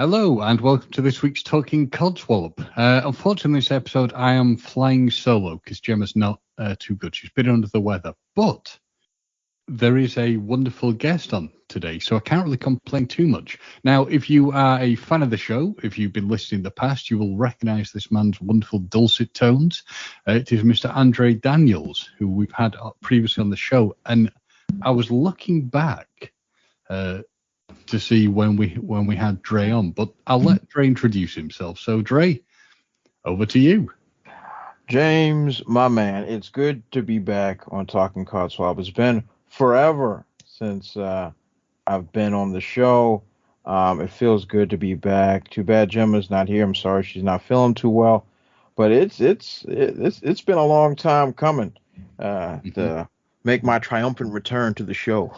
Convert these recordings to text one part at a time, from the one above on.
Hello and welcome to this week's Talking Codswallop. Unfortunately, this episode I am flying solo because Gemma's not too good. She's been under the weather, but there is a wonderful guest on today, so I can't really complain too much. Now, if you are a fan of the show, if you've been listening in the past, you will recognise this man's wonderful dulcet tones. It is Mr. Andre Daniels, who we've had previously on the show, and I was looking back to see when we had Dre on, but I'll let Dre introduce himself. So, Dre, over to you. James, my man, it's good to be back on Talking Card Swap. It's been forever since I've been on the show. It feels good to be back. Too bad Gemma's not here. I'm sorry she's not feeling too well, but it's been a long time coming to make my triumphant return to the show.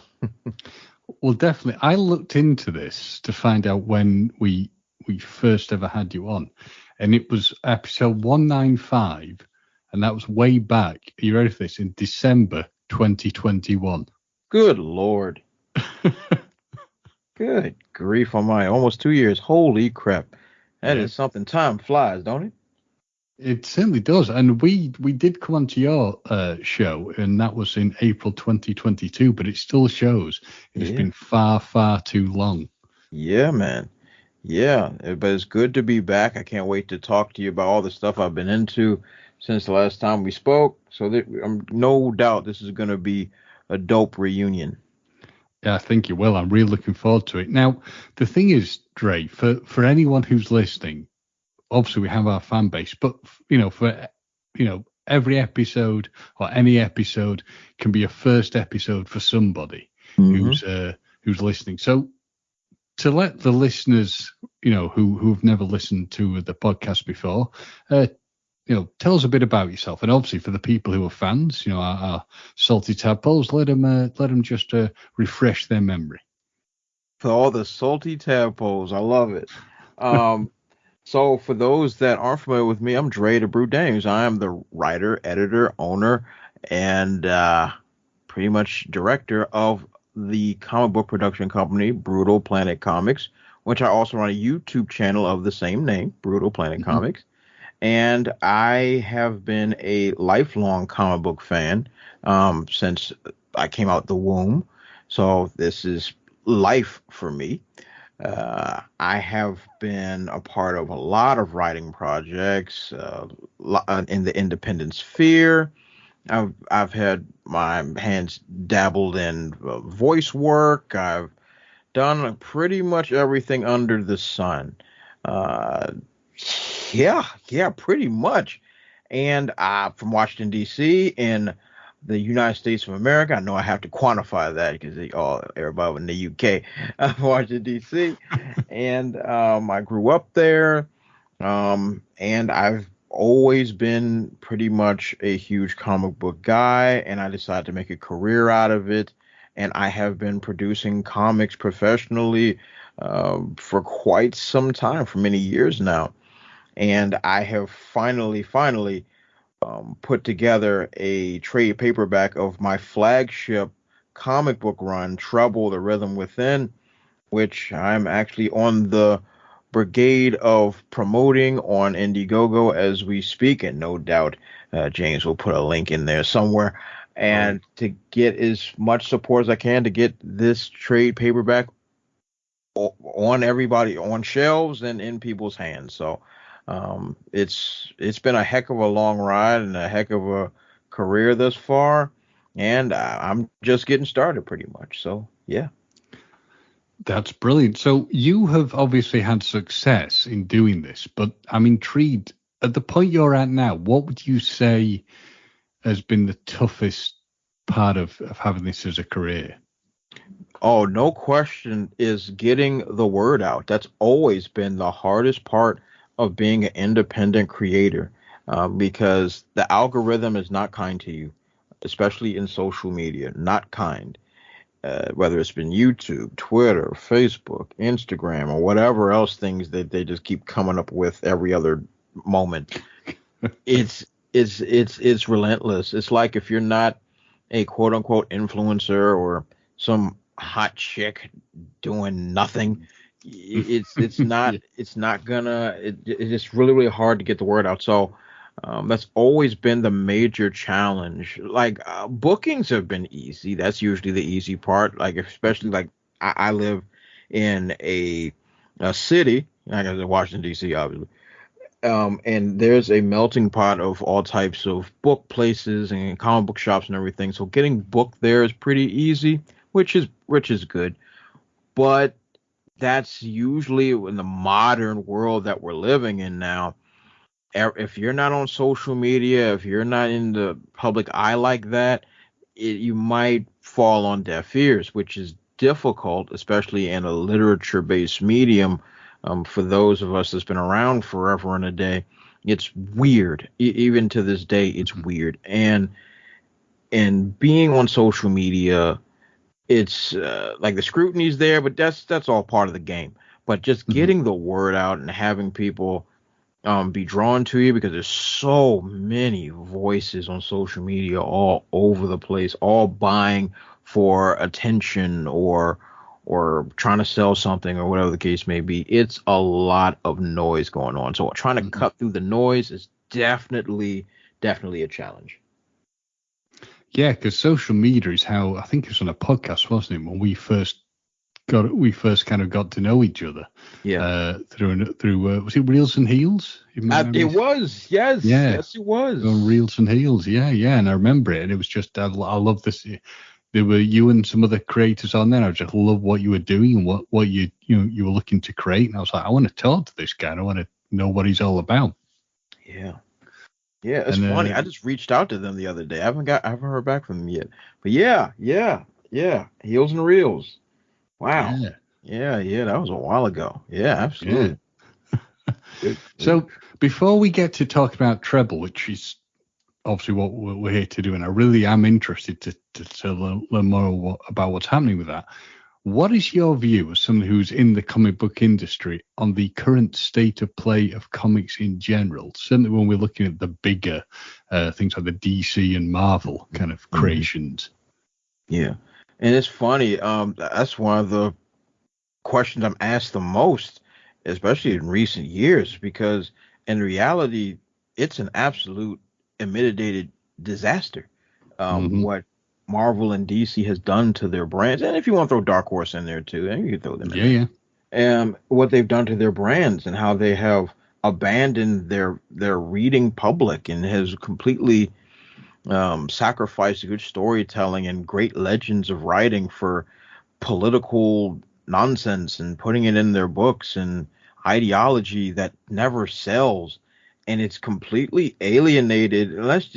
Well, definitely. I looked into this to find out when we first ever had you on, and it was episode 195, and that was way back. Are you ready for this? In December 2021. Good Lord. Good grief on my almost 2 years. Holy crap. That is something. Time flies, don't it? It certainly does. And we did come onto your show, and that was in April 2022, but it still shows it's been far, far too long. Yeah, man. Yeah, but it's good to be back. I can't wait to talk to you about all the stuff I've been into since the last time we spoke. So I'm no doubt this is going to be a dope reunion. Yeah, I think you will. I'm really looking forward to it. Now, the thing is, Dre, for anyone who's listening, obviously we have our fan base, but for every episode or any episode can be a first episode for somebody who's listening. So to let the listeners, who've never listened to the podcast before, tell us a bit about yourself. And obviously for the people who are fans, our salty tadpoles, let them just refresh their memory. For all the salty tadpoles, I love it. So for those that aren't familiar with me, I'm Dre the Brew Dames. I am the writer, editor, owner, and pretty much director of the comic book production company, Brutal Planet Comics, which I also run a YouTube channel of the same name, Brutal Planet Comics. And I have been a lifelong comic book fan since I came out the womb. So this is life for me. I have been a part of a lot of writing projects in the independent sphere. I've had my hands dabbled in voice work. I've done pretty much everything under the sun. Yeah, pretty much. And from Washington, D.C. in the United States of America. I know I have to quantify that because everybody in the UK, Washington D.C. And I grew up there, and I've always been pretty much a huge comic book guy, and I decided to make a career out of it. And I have been producing comics professionally for quite some time, for many years now. And I have finally put together a trade paperback of my flagship comic book run, Trebel, The Rhythm Within, which I'm actually on the brigade of promoting on Indiegogo as we speak. And no doubt James will put a link in there somewhere. And to get as much support as I can to get this trade paperback on shelves and in people's hands. So it's been a heck of a long ride and a heck of a career thus far, and I'm just getting started pretty much. So yeah, that's brilliant. So you have obviously had success in doing this, but I'm intrigued at the point you're at now. What would you say has been the toughest part of having this as a career? Oh, no question, is getting the word out. That's always been the hardest part of being an independent creator, because the algorithm is not kind to you, especially in social media, not kind. Whether it's been YouTube, Twitter, Facebook, Instagram, or whatever else things that they just keep coming up with every other moment. It's relentless. It's like if you're not a quote unquote influencer or some hot chick doing nothing, It's not Yeah. it's not gonna it's really really hard to get the word out. So that's always been the major challenge. Like bookings have been easy. That's usually the easy part. Like especially like I live in a city. I guess in Washington D.C. obviously. And there's a melting pot of all types of book places and comic book shops and everything. So getting booked there is pretty easy, which is good. But that's usually in the modern world that we're living in now. If you're not on social media, if you're not in the public eye like that, you might fall on deaf ears, which is difficult, especially in a literature-based medium. For those of us that's been around forever and a day, it's weird. Even to this day, it's weird. And being on social media, it's like the scrutiny's there, but that's all part of the game. But just Mhm. getting the word out and having people be drawn to you because there's so many voices on social media all over the place, all buying for attention or trying to sell something or whatever the case may be. It's a lot of noise going on. So trying to Mhm. cut through the noise is definitely a challenge. Yeah, because social media is how I think it was on a podcast, wasn't it? When we first kind of got to know each other Yeah. through was it Reels and Heels? If my It memory's was. Yes. yeah, Yes, it on was. Reels and Heels. Yeah, yeah, and I remember it, and it was just I love this. There were you and some other creators on there. I just love what you were doing and what you were looking to create. And I was like, I want to talk to this guy. And I want to know what he's all about. Yeah. Yeah, it's And funny. I just reached out to them the other day. I haven't heard back from them yet. But yeah. Heels and reels. Wow. yeah, Yeah, that was a while ago. Yeah, yeah. absolutely. Good So grief. before we get to talk about treble, which is obviously what we're here to do, and I really am interested to learn more about what's happening with that. What is your view as someone who's in the comic book industry on the current state of play of comics in general? Certainly when we're looking at the bigger things like the DC and Marvel kind of Hmm. creations. Yeah. And it's funny. That's one of the questions I'm asked the most, especially in recent years, because in reality, it's an absolute mitigated disaster. Hmm. What Marvel and DC has done to their brands, and if you want to throw Dark Horse in there too, and you can throw them in Yeah, there, yeah. what they've done to their brands and how they have abandoned their reading public and has completely sacrificed good storytelling and great legends of writing for political nonsense and putting it in their books and ideology that never sells, and it's completely alienated. Let's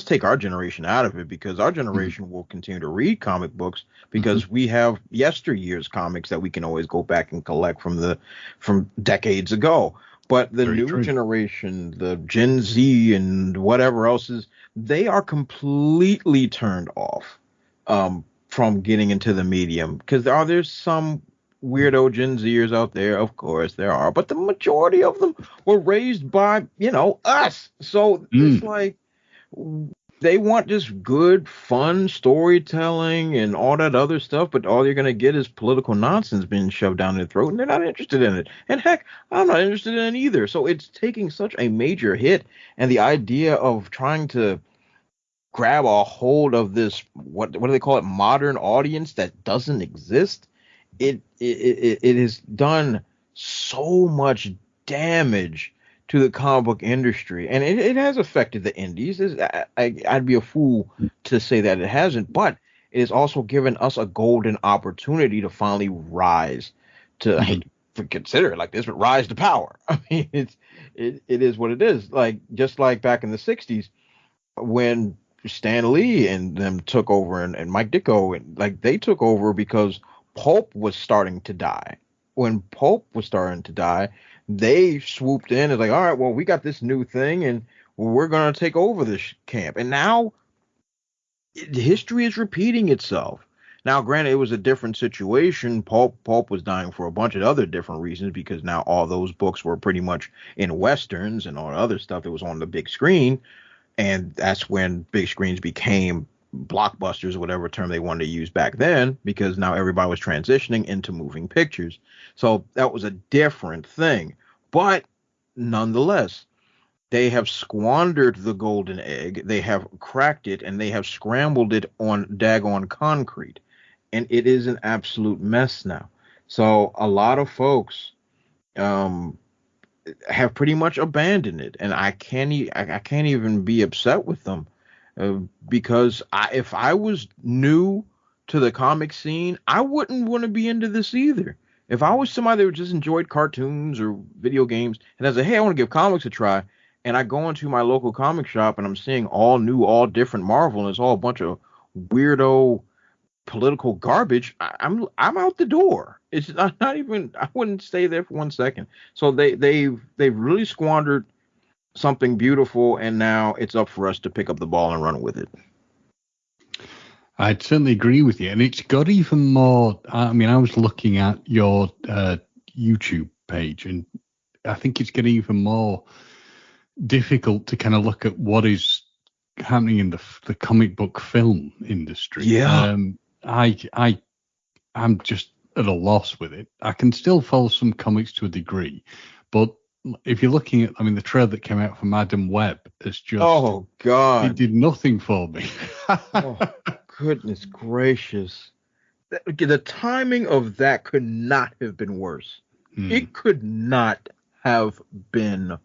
take our generation out of it, because our Hmm. generation will continue to read comic books Hmm. because we have yesteryear's comics that we can always go back and collect from decades ago. But the Very new true. generation, the Gen Z and whatever else is, they are completely turned off from getting into the medium, because there's some weirdo Gen Zers out there, of course there are, but the majority of them were raised by us. So it's Mm. like they want just good, fun storytelling and all that other stuff, but all you're gonna get is political nonsense being shoved down their throat, and they're not interested in it. And heck, I'm not interested in it either. So it's taking such a major hit, and the idea of trying to grab a hold of this, what do they call it, modern audience that doesn't exist, it has done so much damage to the comic book industry, and it has affected the indies. I'd be a fool to say that it hasn't, but it has also given us a golden opportunity to finally rise to, I Hmm. hate to consider it like this, but rise to power. I mean, it is what it is. Like just like back in the 60s when Stan Lee and them took over, and Mike Ditko, and like they took over because Pulp was starting to die. When Pulp was starting to die, they swooped in and like, all right, well, we got this new thing, and we're gonna take over this camp. And now history is repeating itself. Now, granted, it was a different situation. Pulp was dying for a bunch of other different reasons, because now all those books were pretty much in westerns and all the other stuff that was on the big screen, and that's when big screens became blockbusters, whatever term they wanted to use back then, because now everybody was transitioning into moving pictures. So that was a different thing. But nonetheless, they have squandered the golden egg. They have cracked it and they have scrambled it on daggone concrete. And it is an absolute mess now. So a lot of folks um, have pretty much abandoned it. And I can't even be upset with them because if I was new to the comic scene, I wouldn't want to be into this either. If I was somebody that just enjoyed cartoons or video games, and I said, "Hey, I want to give comics a try," and I go into my local comic shop and I'm seeing all new, all different Marvel, and it's all a bunch of weirdo political garbage, I'm out the door. It's not even. I wouldn't stay there for 1 second. So they've really squandered something beautiful, and now it's up for us to pick up the ball and run with it. I'd certainly agree with you, and it's got even more. I mean, I was looking at your YouTube page, and I think it's getting even more difficult to kind of look at what is happening in the comic book film industry. Yeah. I'm just at a loss with it. I can still follow some comics to a degree, but if you're looking at, I mean, the trailer that came out from Madam Web is just, oh God, it did nothing for me. Oh, goodness gracious. The timing of that could not have been worse. It could not have been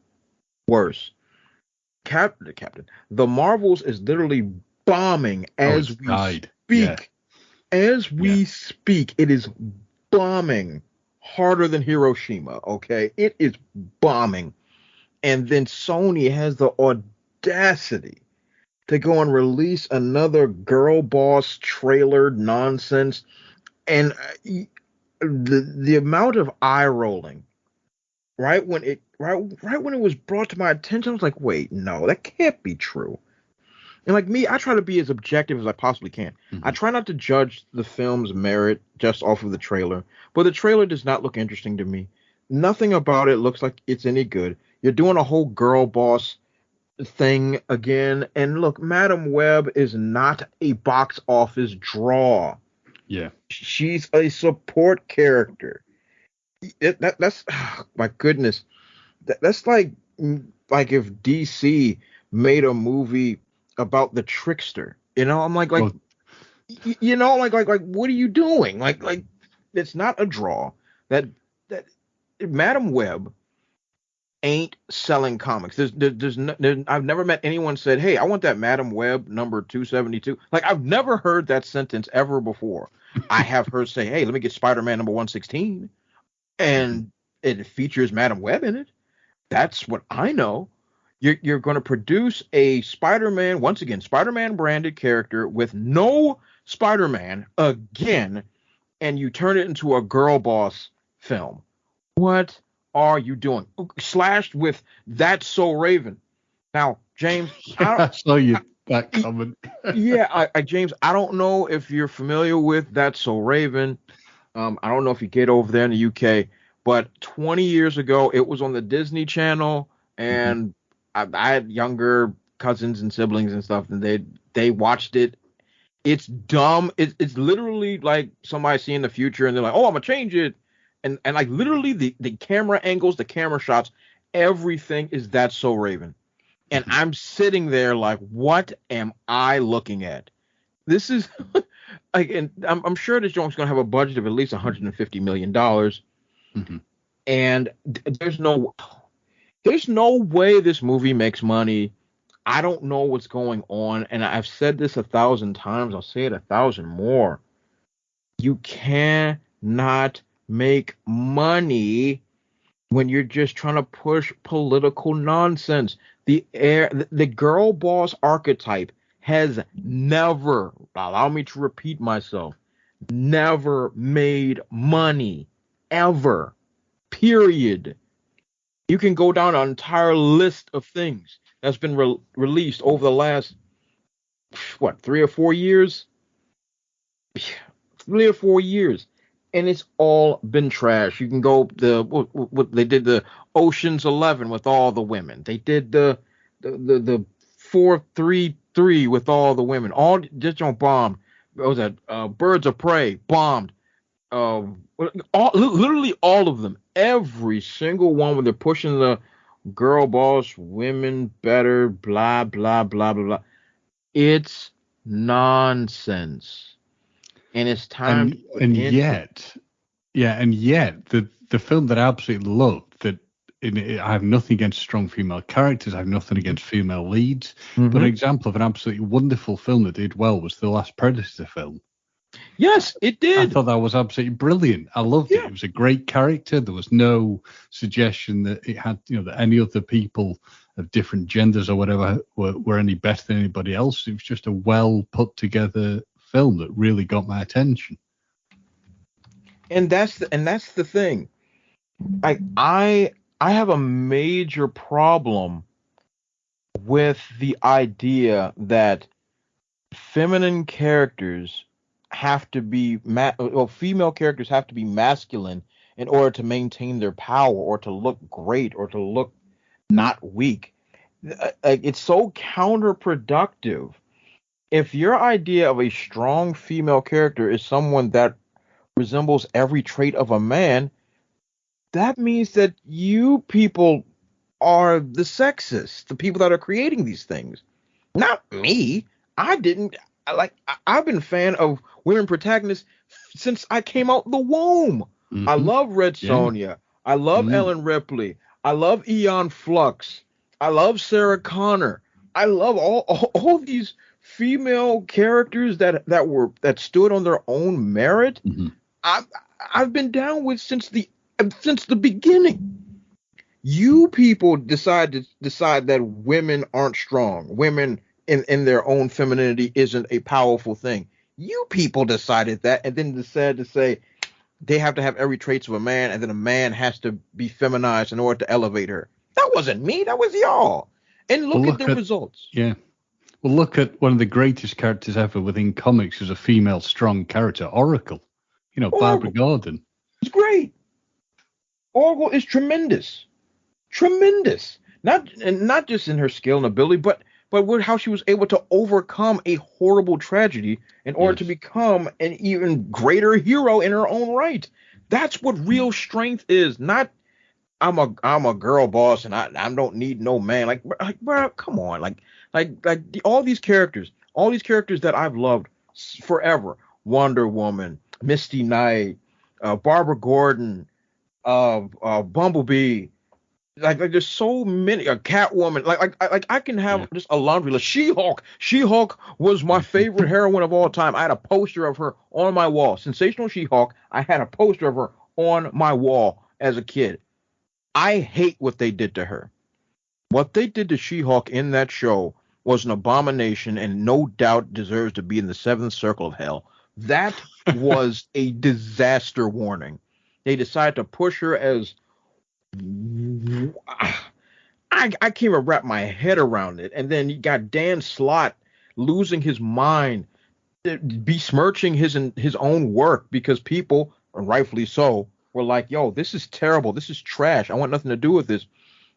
worse. Captain, the Marvels is literally bombing as we speak. Yeah. As we speak, it is bombing harder than Hiroshima, okay? It is bombing. And then Sony has the audacity to go and release another girl boss trailer nonsense. And the amount of eye rolling right when it was brought to my attention, I was like, wait, no, that can't be true. And like me, I try to be as objective as I possibly can. Mm-hmm. I try not to judge the film's merit just off of the trailer, but the trailer does not look interesting to me. Nothing about it looks like it's any good. You're doing a whole girl boss thing again. And look, Madam Web is not a box office draw. Yeah. She's a support character. That's oh, my goodness. That's like if DC made a movie about the Trickster. You know, I'm like well, you know, like what are you doing? Like it's not a draw. That Madam Web ain't selling comics. I've never met anyone said, "Hey, I want that Madam Web number 272." Like I've never heard that sentence ever before. I have heard say, "Hey, let me get Spider-Man number 116," and it features Madam Web in it. That's what I know. You're going to produce a Spider-Man, once again, Spider-Man branded character with no Spider-Man again, and you turn it into a girl boss film. What are you doing? Slashed with That's So Raven. Now, James, I saw you that comment. James, I don't know if you're familiar with That's So Raven. I don't know if you get over there in the UK, but 20 years ago, it was on the Disney Channel, and I had younger cousins and siblings and stuff, and they watched it. It's dumb. It's literally like somebody seeing the future, and they're like, "Oh, I'm gonna change it," and like literally the camera angles, the camera shots, everything is That's So Raven, and I'm sitting there like, what am I looking at? This is like, and I'm sure this joint's gonna have a budget of at least $150 million, and there's no way this movie makes money. I don't know what's going on, and I've said this 1,000 times. I'll say it 1,000 more. You cannot make money when you're just trying to push political nonsense. The girl boss archetype has never, allow me to repeat myself, never made money, ever, period. You can go down an entire list of things that's been released over the last, 3 or 4 years? 3 or 4 years. And it's all been trash. You can go, they did the Ocean's 11 with all the women. They did the 433 with all the women. All just on bombed. What was that? Birds of Prey bombed. Literally all of them. Every single one where they're pushing the girl boss, women better, blah blah blah blah blah. It's nonsense, and it's time to put And in. yet, yeah, and yet the film that I absolutely loved that. I have nothing against strong female characters. I have nothing against female leads. But an example of an absolutely wonderful film that did well was the last Predator film. Yes, it did. I thought that was absolutely brilliant. I loved it. It was a great character. There was no suggestion that it had, that any other people of different genders or whatever were any better than anybody else. It was just a well put together film that really got my attention. And that's the thing. I have a major problem with the idea that feminine characters have to be female characters have to be masculine in order to maintain their power or to look great or to look not weak. It's so counterproductive. If your idea of a strong female character is someone that resembles every trait of a man, that means that you people are the sexists, the people that are creating these things. Not me. I didn't I've been a fan of women protagonists since I came out the womb. I love Red Sonja. I love Ellen Ripley. I love Aeon Flux. I love Sarah Connor. I love all these female characters that stood on their own merit. I've been down with since the beginning. You people decide that women aren't strong. Women in their own femininity isn't a powerful thing. You people decided that, and then decided to say they have to have every traits of a man, and then a man has to be feminized in order to elevate her. That wasn't me. That was y'all. And look at the results. Yeah. Well, look at one of the greatest characters ever within comics as a female strong character, Oracle. Barbara Gordon. It's great. Oracle is tremendous. Not just in her skill and ability, but with how she was able to overcome a horrible tragedy in order to become an even greater hero in her own right. That's what real strength is. Not I'm a girl boss and I don't need no man. Like bro, come on. All these characters that I've loved forever. Wonder Woman, Misty Knight, Barbara Gordon, Bumblebee. Like there's so many. Catwoman. I can have just a laundry list. She-Hulk. She-Hulk was my favorite heroine of all time. I had a poster of her on my wall. Sensational She-Hulk. I had a poster of her on my wall as a kid. I hate what they did to her. What they did to She-Hulk in that show was an abomination and no doubt deserves to be in the seventh circle of hell. That was a disaster warning. They decided to push her as I can't even wrap my head around it. And then you got Dan Slott losing his mind, besmirching his own work because people, and rightfully so, were like, yo, this is terrible. This is trash. I want nothing to do with this.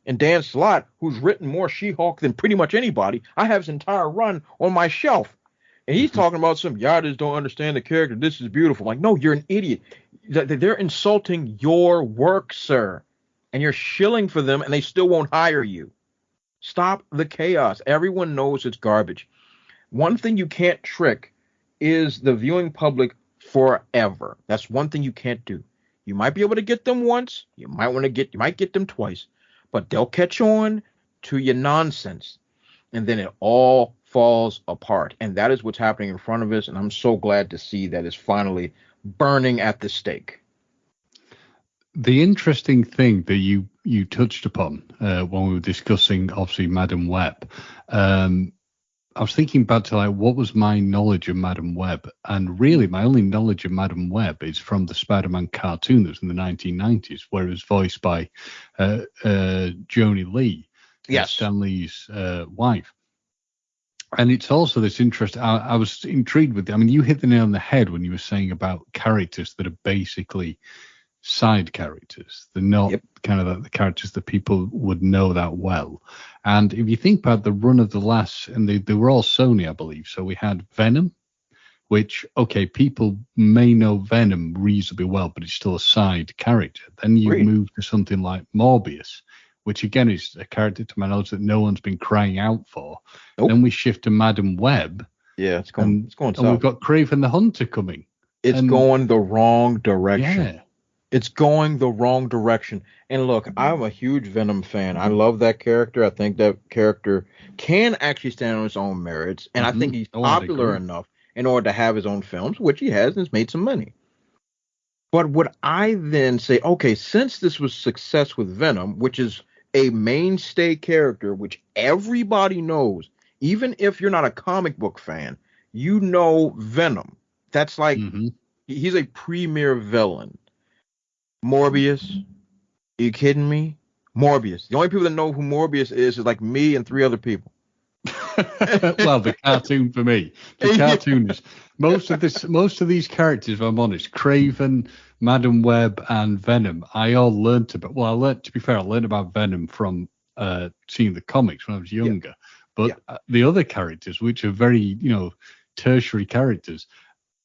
And Dan Slott, who's written more She-Hulk than pretty much anybody, I have his entire run on my shelf. And he's talking about some, y'all just don't understand the character. This is beautiful. I'm like, no, you're an idiot. They're insulting your work, sir. And you're shilling for them, and they still won't hire you. Stop the chaos. Everyone knows it's garbage. One thing you can't trick is the viewing public forever. That's one thing you can't do. You might be able to get them once. You might get them twice. But they'll catch on to your nonsense. And then it all falls apart. And that is what's happening in front of us. And I'm so glad to see that it's finally burning at the stake. The interesting thing that you touched upon when we were discussing, obviously, Madam Web, I was thinking back to what was my knowledge of Madam Web, and really my only knowledge of Madam Web is from the Spider-Man cartoon that was in the 1990s, where it was voiced by Joni Lee, Stan Lee's wife. And it's also this interest. I was intrigued with it. I mean, you hit the nail on the head when you were saying about characters that are basically side characters. They're not kind of the characters that people would know that well. And if you think about the run of the last, and they were all Sony, I believe. So we had Venom, which, okay, people may know Venom reasonably well, but it's still a side character. Then you move to something like Morbius, which again is a character to my knowledge that no one's been crying out for. Then we shift to Madam Web. Yeah, it's going and south. We've got Kraven the Hunter coming. It's going the wrong direction. Yeah. It's going the wrong direction. And look, I'm a huge Venom fan. I love that character. I think that character can actually stand on its own merits. And I think he's popular enough in order to have his own films, which he has, and has made some money. But would I then say, okay, since this was success with Venom, which is a mainstay character, which everybody knows, even if you're not a comic book fan, you know Venom. That's like, he's a premier villain. Morbius, are you kidding me? Morbius. The only people that know who Morbius is like me and 3 other people. Well, the cartoon for me. The cartoon is most of these characters, if I'm honest, Kraven, Madam Web, and Venom, I all learned about. Well, to be fair, I learned about Venom from seeing the comics when I was younger. But the other characters, which are very, tertiary characters,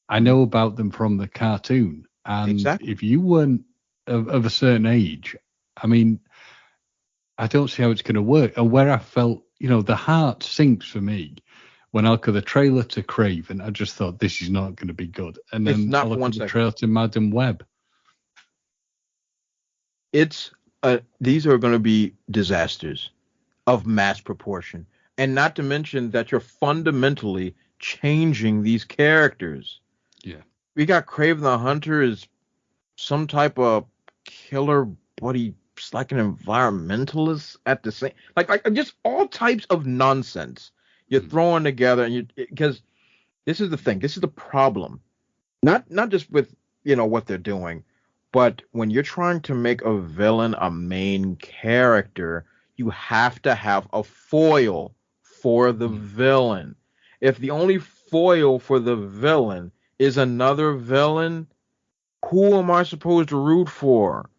I know about them from the cartoon. And if you weren't of a certain age, I mean, I don't see how it's going to work. And where I felt, the heart sinks for me when I look at the trailer to Kraven. I just thought this is not going to be good. And then I look at the trailer to Madam Web. These are going to be disasters of mass proportion. And not to mention that you're fundamentally changing these characters. Yeah. We got Kraven the Hunter is some type of killer, but he's like an environmentalist at the same, like just all types of nonsense you're throwing together. And because this is the thing, this is the problem, not just with, what they're doing, but when you're trying to make a villain a main character, you have to have a foil for the villain. If the only foil for the villain is another villain, who am I supposed to root for?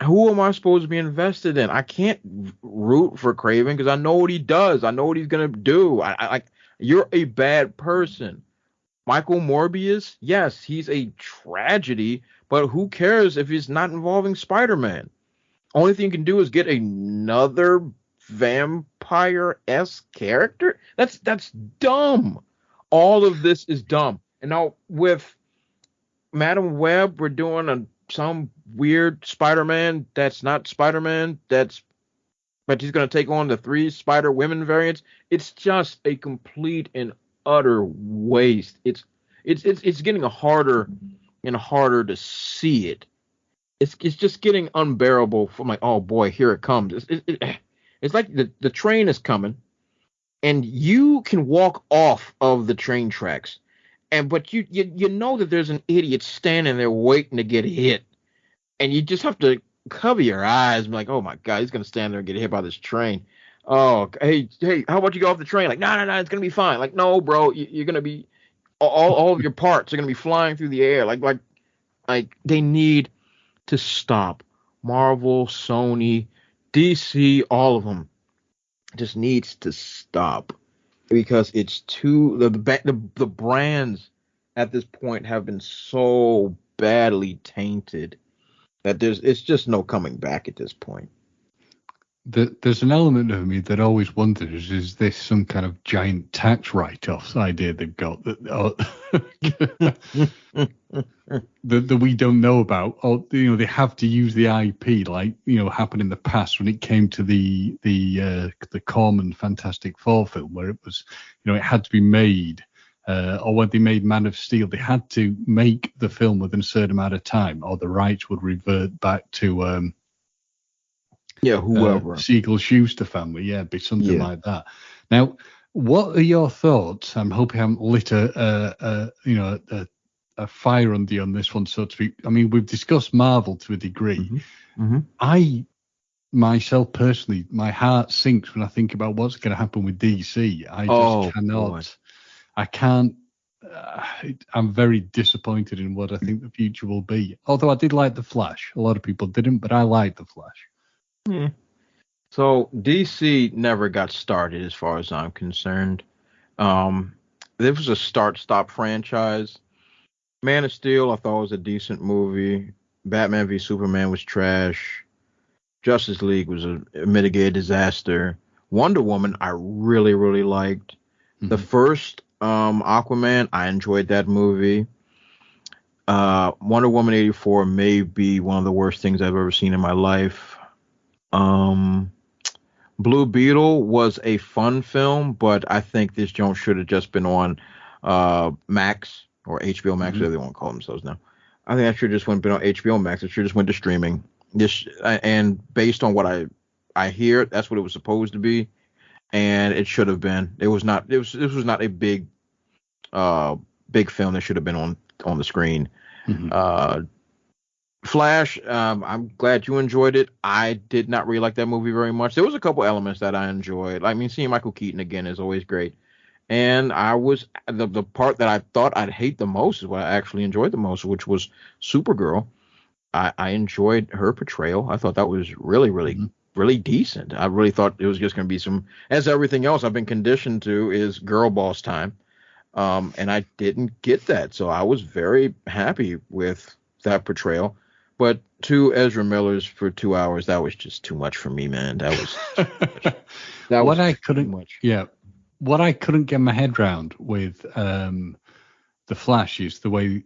Who am I supposed to be invested in? I can't root for Kraven because I know what he does. I know what he's gonna do. You're a bad person. Michael Morbius, yes, he's a tragedy, but who cares if he's not involving Spider-Man? Only thing you can do is get another vampire-esque character. That's dumb. All of this is dumb. And now with Madam Web, we're doing some weird Spider-Man that's not Spider-Man. But he's going to take on the 3 Spider-Women variants. It's just a complete and utter waste. It's getting harder and harder to see it. It's just getting unbearable. I'm like, oh boy, here it comes. It's like the train is coming, and you can walk off of the train tracks. But you know that there's an idiot standing there waiting to get hit, and you just have to cover your eyes and be like, oh my God, he's gonna stand there and get hit by this train. Oh, hey, how about you go off the train? Like, no, it's gonna be fine. Like, no, bro, you're gonna be all of your parts are gonna be flying through the air. Like they need to stop. Marvel, Sony, DC, all of them just needs to stop. Because it's too the brands at this point have been so badly tainted that it's just no coming back at this point. There's an element of me that always wonders: is this some kind of giant tax write-offs idea they've got that we don't know about? Or they have to use the IP, like happened in the past when it came to the Corman Fantastic Four film, where it was it had to be made, or when they made Man of Steel, they had to make the film within a certain amount of time, or the rights would revert back to whoever Siegel Schuster family, be something like that. Now, what are your thoughts? I'm hoping I haven't lit a fire under you on this one, so to speak. I mean, we've discussed Marvel to a degree. I myself personally, my heart sinks when I think about what's going to happen with DC. I just cannot. God. I can't I'm very disappointed in what I think the future will be. Although I did like The Flash. A lot of people didn't, but I liked The Flash. Hmm. So DC never got started, as far as I'm concerned. Um, this was a start-stop franchise. Man of Steel, I thought was a decent movie. Batman v Superman was trash. Justice League was a mitigated disaster. Wonder Woman, I really, really liked. The Mhm. first Aquaman, I enjoyed that movie. Wonder Woman 84 may be one of the worst things I've ever seen in my life. Um, Blue Beetle was a fun film, but I think this joint should have just been on Max or HBO Max, Mhm. whatever they want to call themselves now. I think that should just went been on HBO Max. It should just went to streaming. This and based on what I hear, that's what it was supposed to be, and it should have been. It was not. This was not a uh big film that should have been on the screen. Mhm. Uh, Flash, I'm glad you enjoyed it. I did not really like that movie very much. There was a couple elements that I enjoyed. I mean, seeing Michael Keaton again is always great. And I was the part that I thought I'd hate the most is what I actually enjoyed the most, which was Supergirl. I enjoyed her portrayal. I thought that was really, really, Mhm. really decent. I really thought it was just going to be some, as everything else I've been conditioned to is girl boss time. And I didn't get that. So I was very happy with that portrayal. But two Ezra Millers for 2 hours, that was just too much for me, man. That What was I too couldn't, much. yeah, what I couldn't get my head round with the Flash is the way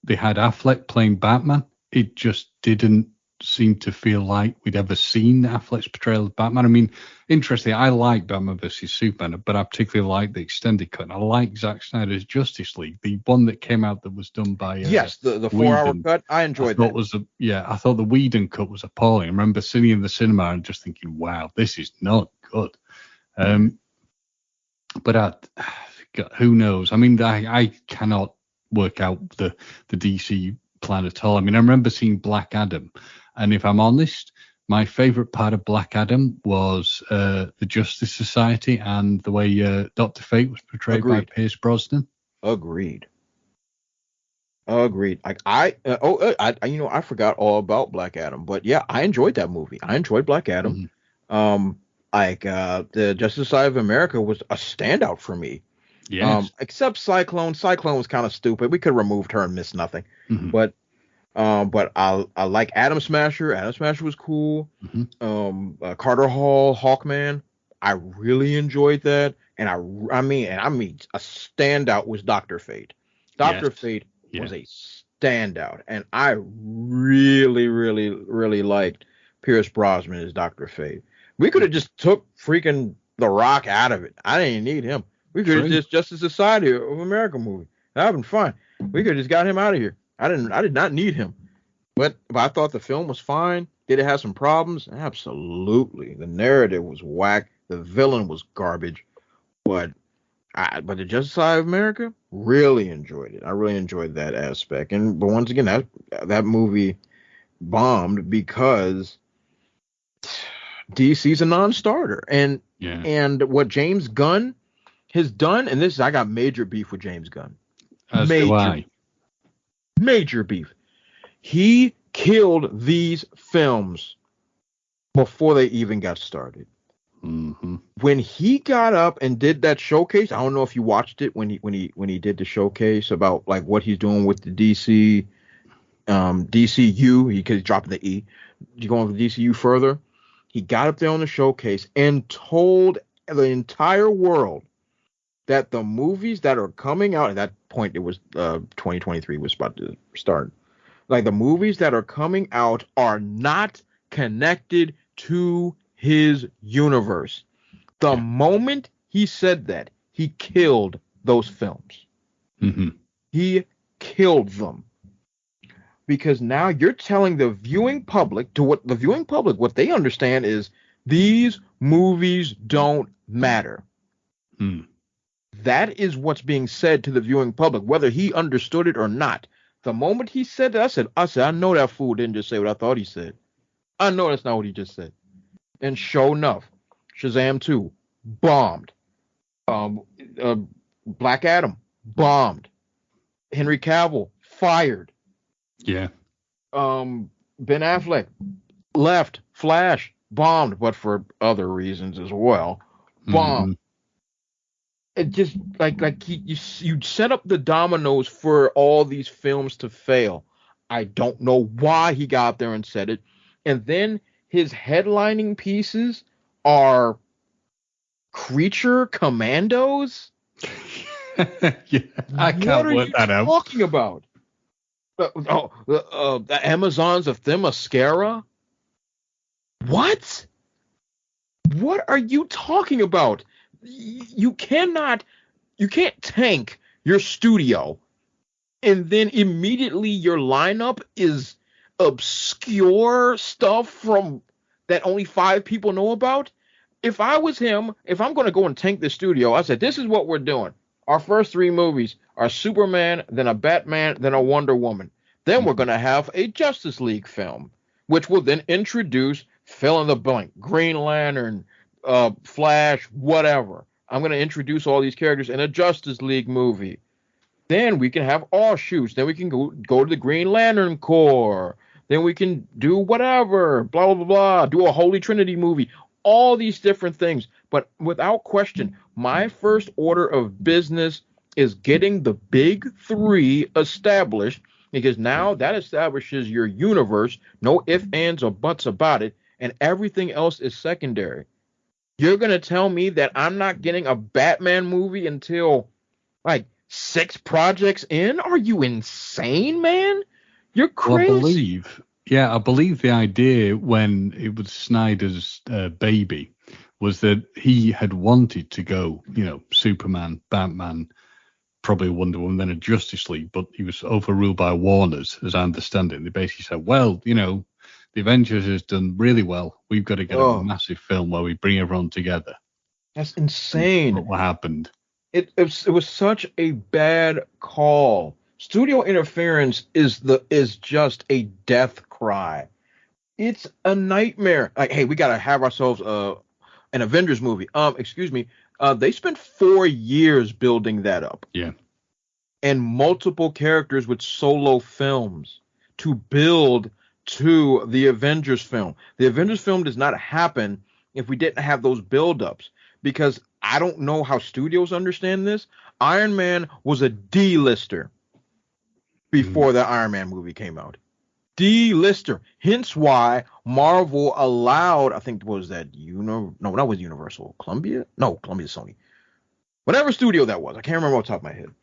they had Affleck playing Batman. It just didn't seem to feel like we'd ever seen Affleck's portrayal of Batman. I mean, interesting. I like Batman versus Superman, but I particularly like the extended cut. And I like Zack Snyder's Justice League, the one that came out that was done by Yes, the 4 hour Whedon. cut, I I enjoyed thought that. was I thought the Whedon cut was appalling. I remember sitting in the cinema and just thinking, "Wow, this is not good." Um, but God, who knows? I mean, I cannot work out the DC plan at all. I mean, I remember seeing Black Adam, and if I'm honest, my favorite part of Black Adam was the Justice Society and the way Doctor Fate was portrayed by Agreed. Pierce Brosnan. Agreed. Agreed. Like I forgot all about Black Adam, but yeah, I enjoyed that movie. I enjoyed Black Adam. Mhm. The Justice Society of America was a standout for me. Yes. Except Cyclone. Cyclone was kind of stupid. We could have removed her and missed nothing. Hmm. But I like Atom Smasher. Atom Smasher was cool. Hmm. Carter Hall, Hawkman. I really enjoyed that, and I mean a standout was Doctor Fate. Yes. Doctor Fate Yeah. was a standout, and I really, really, really liked Pierce Brosnan as Doctor Fate. We could have just took freaking The Rock out of it. I didn't need him. We could have True. just Justice Society of America movie. That'd been fine. We could have just got him out of here. I did not need him. But I thought the film was fine. Did it have some problems? Absolutely. The narrative was whack. The villain was garbage. But but the Justice Society of America really enjoyed it. I really enjoyed that aspect. But once again, that movie bombed because DC's a non-starter. Yeah. And what James Gunn has done, and I got major beef with James Gunn. As do I. Major beef. He killed these films before they even got started. Mm-hmm. When he got up and did that showcase, I don't know if you watched it when he did the showcase about like what he's doing with the DCU. He's dropping the E. You going with the DCU further? He got up there on the showcase and told the entire world that the movies that are coming out at that point, it was 2023 was about to start. Like the movies that are coming out are not connected to his universe. The moment he said that, he killed those films. Mm-hmm. He killed them. Because now you're telling the viewing public what they understand is these movies don't matter. Mm. That is what's being said to the viewing public, whether he understood it or not. The moment he said that, I said, I know that fool didn't just say what I thought he said. I know that's not what he just said. And sure enough, Shazam 2 bombed. Black Adam bombed. Henry Cavill fired. Yeah. Ben Affleck left. Flash bombed, but for other reasons as well. Bombed. Hmm. It just you set up the dominoes for all these films to fail. I don't know why he got there and said it. And then his headlining pieces are creature commandos. Yeah, I What can't are work you that out. talking about? The Amazons of Themyscira. What? What are you talking about? You cannot. You can't tank your studio and then immediately your lineup is obscure stuff from that only 5 people know about. If I was him, if I'm going to go and tank the studio, I said, this is what we're doing. Our first 3 movies are Superman, then a Batman, then a Wonder Woman. Then we're going to have a Justice League film, which will then introduce fill in the blank, Green Lantern, Flash, whatever. I'm going to introduce all these characters in a Justice League movie. Then we can have offshoots. Then we can go to the Green Lantern Corps. Then we can do whatever, blah, blah, blah, blah, do a Holy Trinity movie, all these different things. But without question, my first order of business is getting the big 3 established because now that establishes your universe. No ifs, ands, or buts about it. And everything else is secondary. You're going to tell me that I'm not getting a Batman movie until like 6 projects in? Are you insane, man? You're Well, crazy. I believe the idea when it was Snyder's baby was that he had wanted to go, Superman, Batman, probably Wonder Woman, then a Justice League, but he was overruled by Warner's, as I understand it. And they basically said, well, the Avengers has done really well. We've got to get a Oh, massive film where we bring everyone together. that's And insane. what happened? It was such a bad call. Studio interference is just a death cry. It's a nightmare. Like, hey, we gotta have ourselves an Avengers movie. Excuse me. They spent 4 years building that up. Yeah. And multiple characters with solo films to build to the Avengers film. The Avengers film does not happen if we didn't have those buildups because I don't know how studios understand this. Iron Man was a D-lister Mm. before the Iron Man movie came out. D-lister. Hence why Marvel allowed, I think, was that no, that was Universal. Columbia? No, Columbia Sony. Whatever studio that was. I can't remember off the top of my head.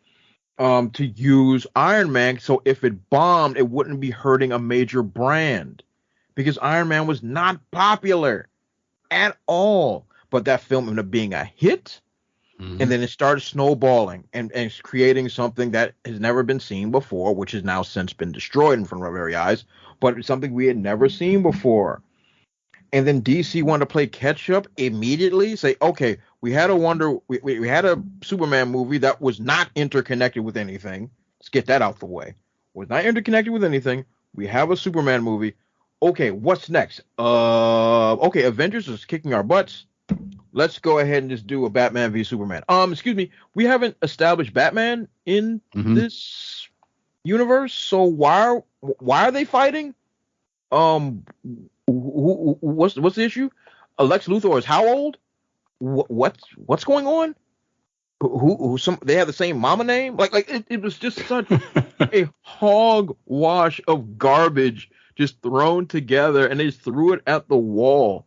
To use Iron Man, so if it bombed, it wouldn't be hurting a major brand because Iron Man was not popular at all. But that film ended up being a hit, and Mhm. then it started snowballing and creating something that has never been seen before, which has now since been destroyed in front of our very eyes. But it's something we had never seen before. And then DC wanted to play catch up immediately. Say, okay, we had a Superman movie that was not interconnected with anything. Let's get that out the way. Was not interconnected with anything. We have a Superman movie. Okay, what's next? Okay, Avengers is kicking our butts. Let's go ahead and just do a Batman v Superman. Excuse me, we haven't established Batman in Mhm. this universe, so why are they fighting? Um, what's the issue? Lex Luthor is how old? What's going on? Some they have the same mama name? It was just such a hogwash of garbage just thrown together, and they just threw it at the wall,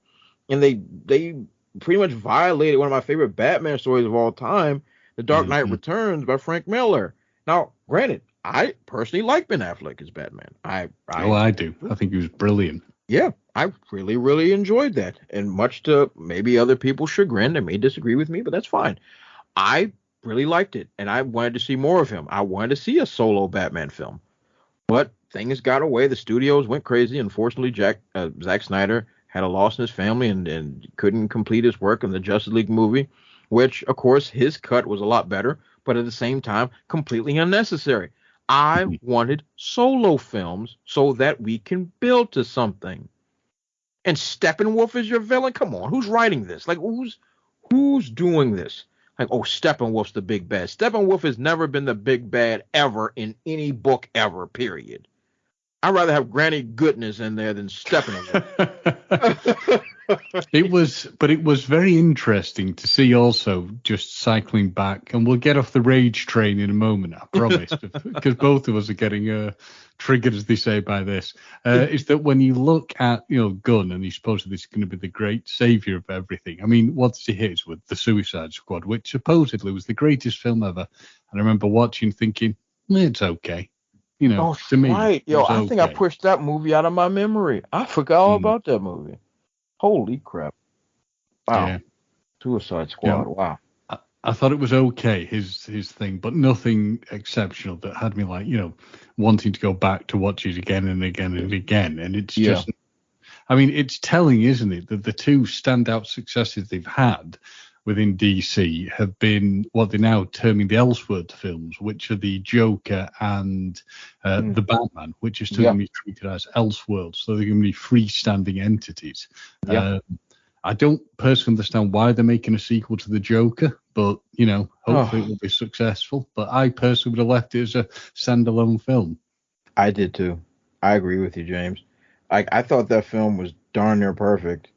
and they pretty much violated one of my favorite Batman stories of all time, The Dark Knight Mhm. Returns by Frank Miller. Now, granted, I personally like Ben Affleck as Batman. Oh, I do. I think he was brilliant. Yeah, I really, really enjoyed that. And much to maybe other people's chagrin, they may disagree with me, but that's fine. I really liked it, and I wanted to see more of him. I wanted to see a solo Batman film. But things got away. The studios went crazy. Unfortunately, Zack Snyder had a loss in his family and couldn't complete his work on the Justice League movie, which, of course, his cut was a lot better, but at the same time, completely unnecessary. I Mhm. wanted solo films so that we can build to something. And Steppenwolf is your villain? Come on, who's writing this? Like, who's doing this? like, oh, Steppenwolf's the big bad. Steppenwolf has never been the big bad ever in any book ever, period. I'd rather have Granny Goodness in there than Steppenwolf. It was very interesting to see also, just cycling back, and we'll get off the rage train in a moment, I promise, because both of us are getting triggered, as they say, by this, is that when you look at, Gunn, and he's supposedly this is going to be the great savior of everything. I mean, what he hits with the Suicide Squad, which supposedly was the greatest film ever. And I remember watching thinking, it's okay. Oh, To me, right. Yo, I think I okay. pushed that movie out of my memory. I forgot all about that movie. Holy crap. Wow. Yeah. Suicide Squad. Wow. I thought it was okay, his thing, but nothing exceptional that had me like, wanting to go back to watch it again and again and again. And it's just, I mean, it's telling, isn't it, that the two standout successes they've had within DC have been what they're now terming the Elseworld films, which are the Joker and the Batman, which are still going to be treated as Elseworlds. So they're going to be freestanding entities. I don't personally understand why they're making a sequel to the Joker, but, hopefully it will be successful. But I personally would have left it as a standalone film. I did too. I agree with you, James. I thought that film was darn near perfect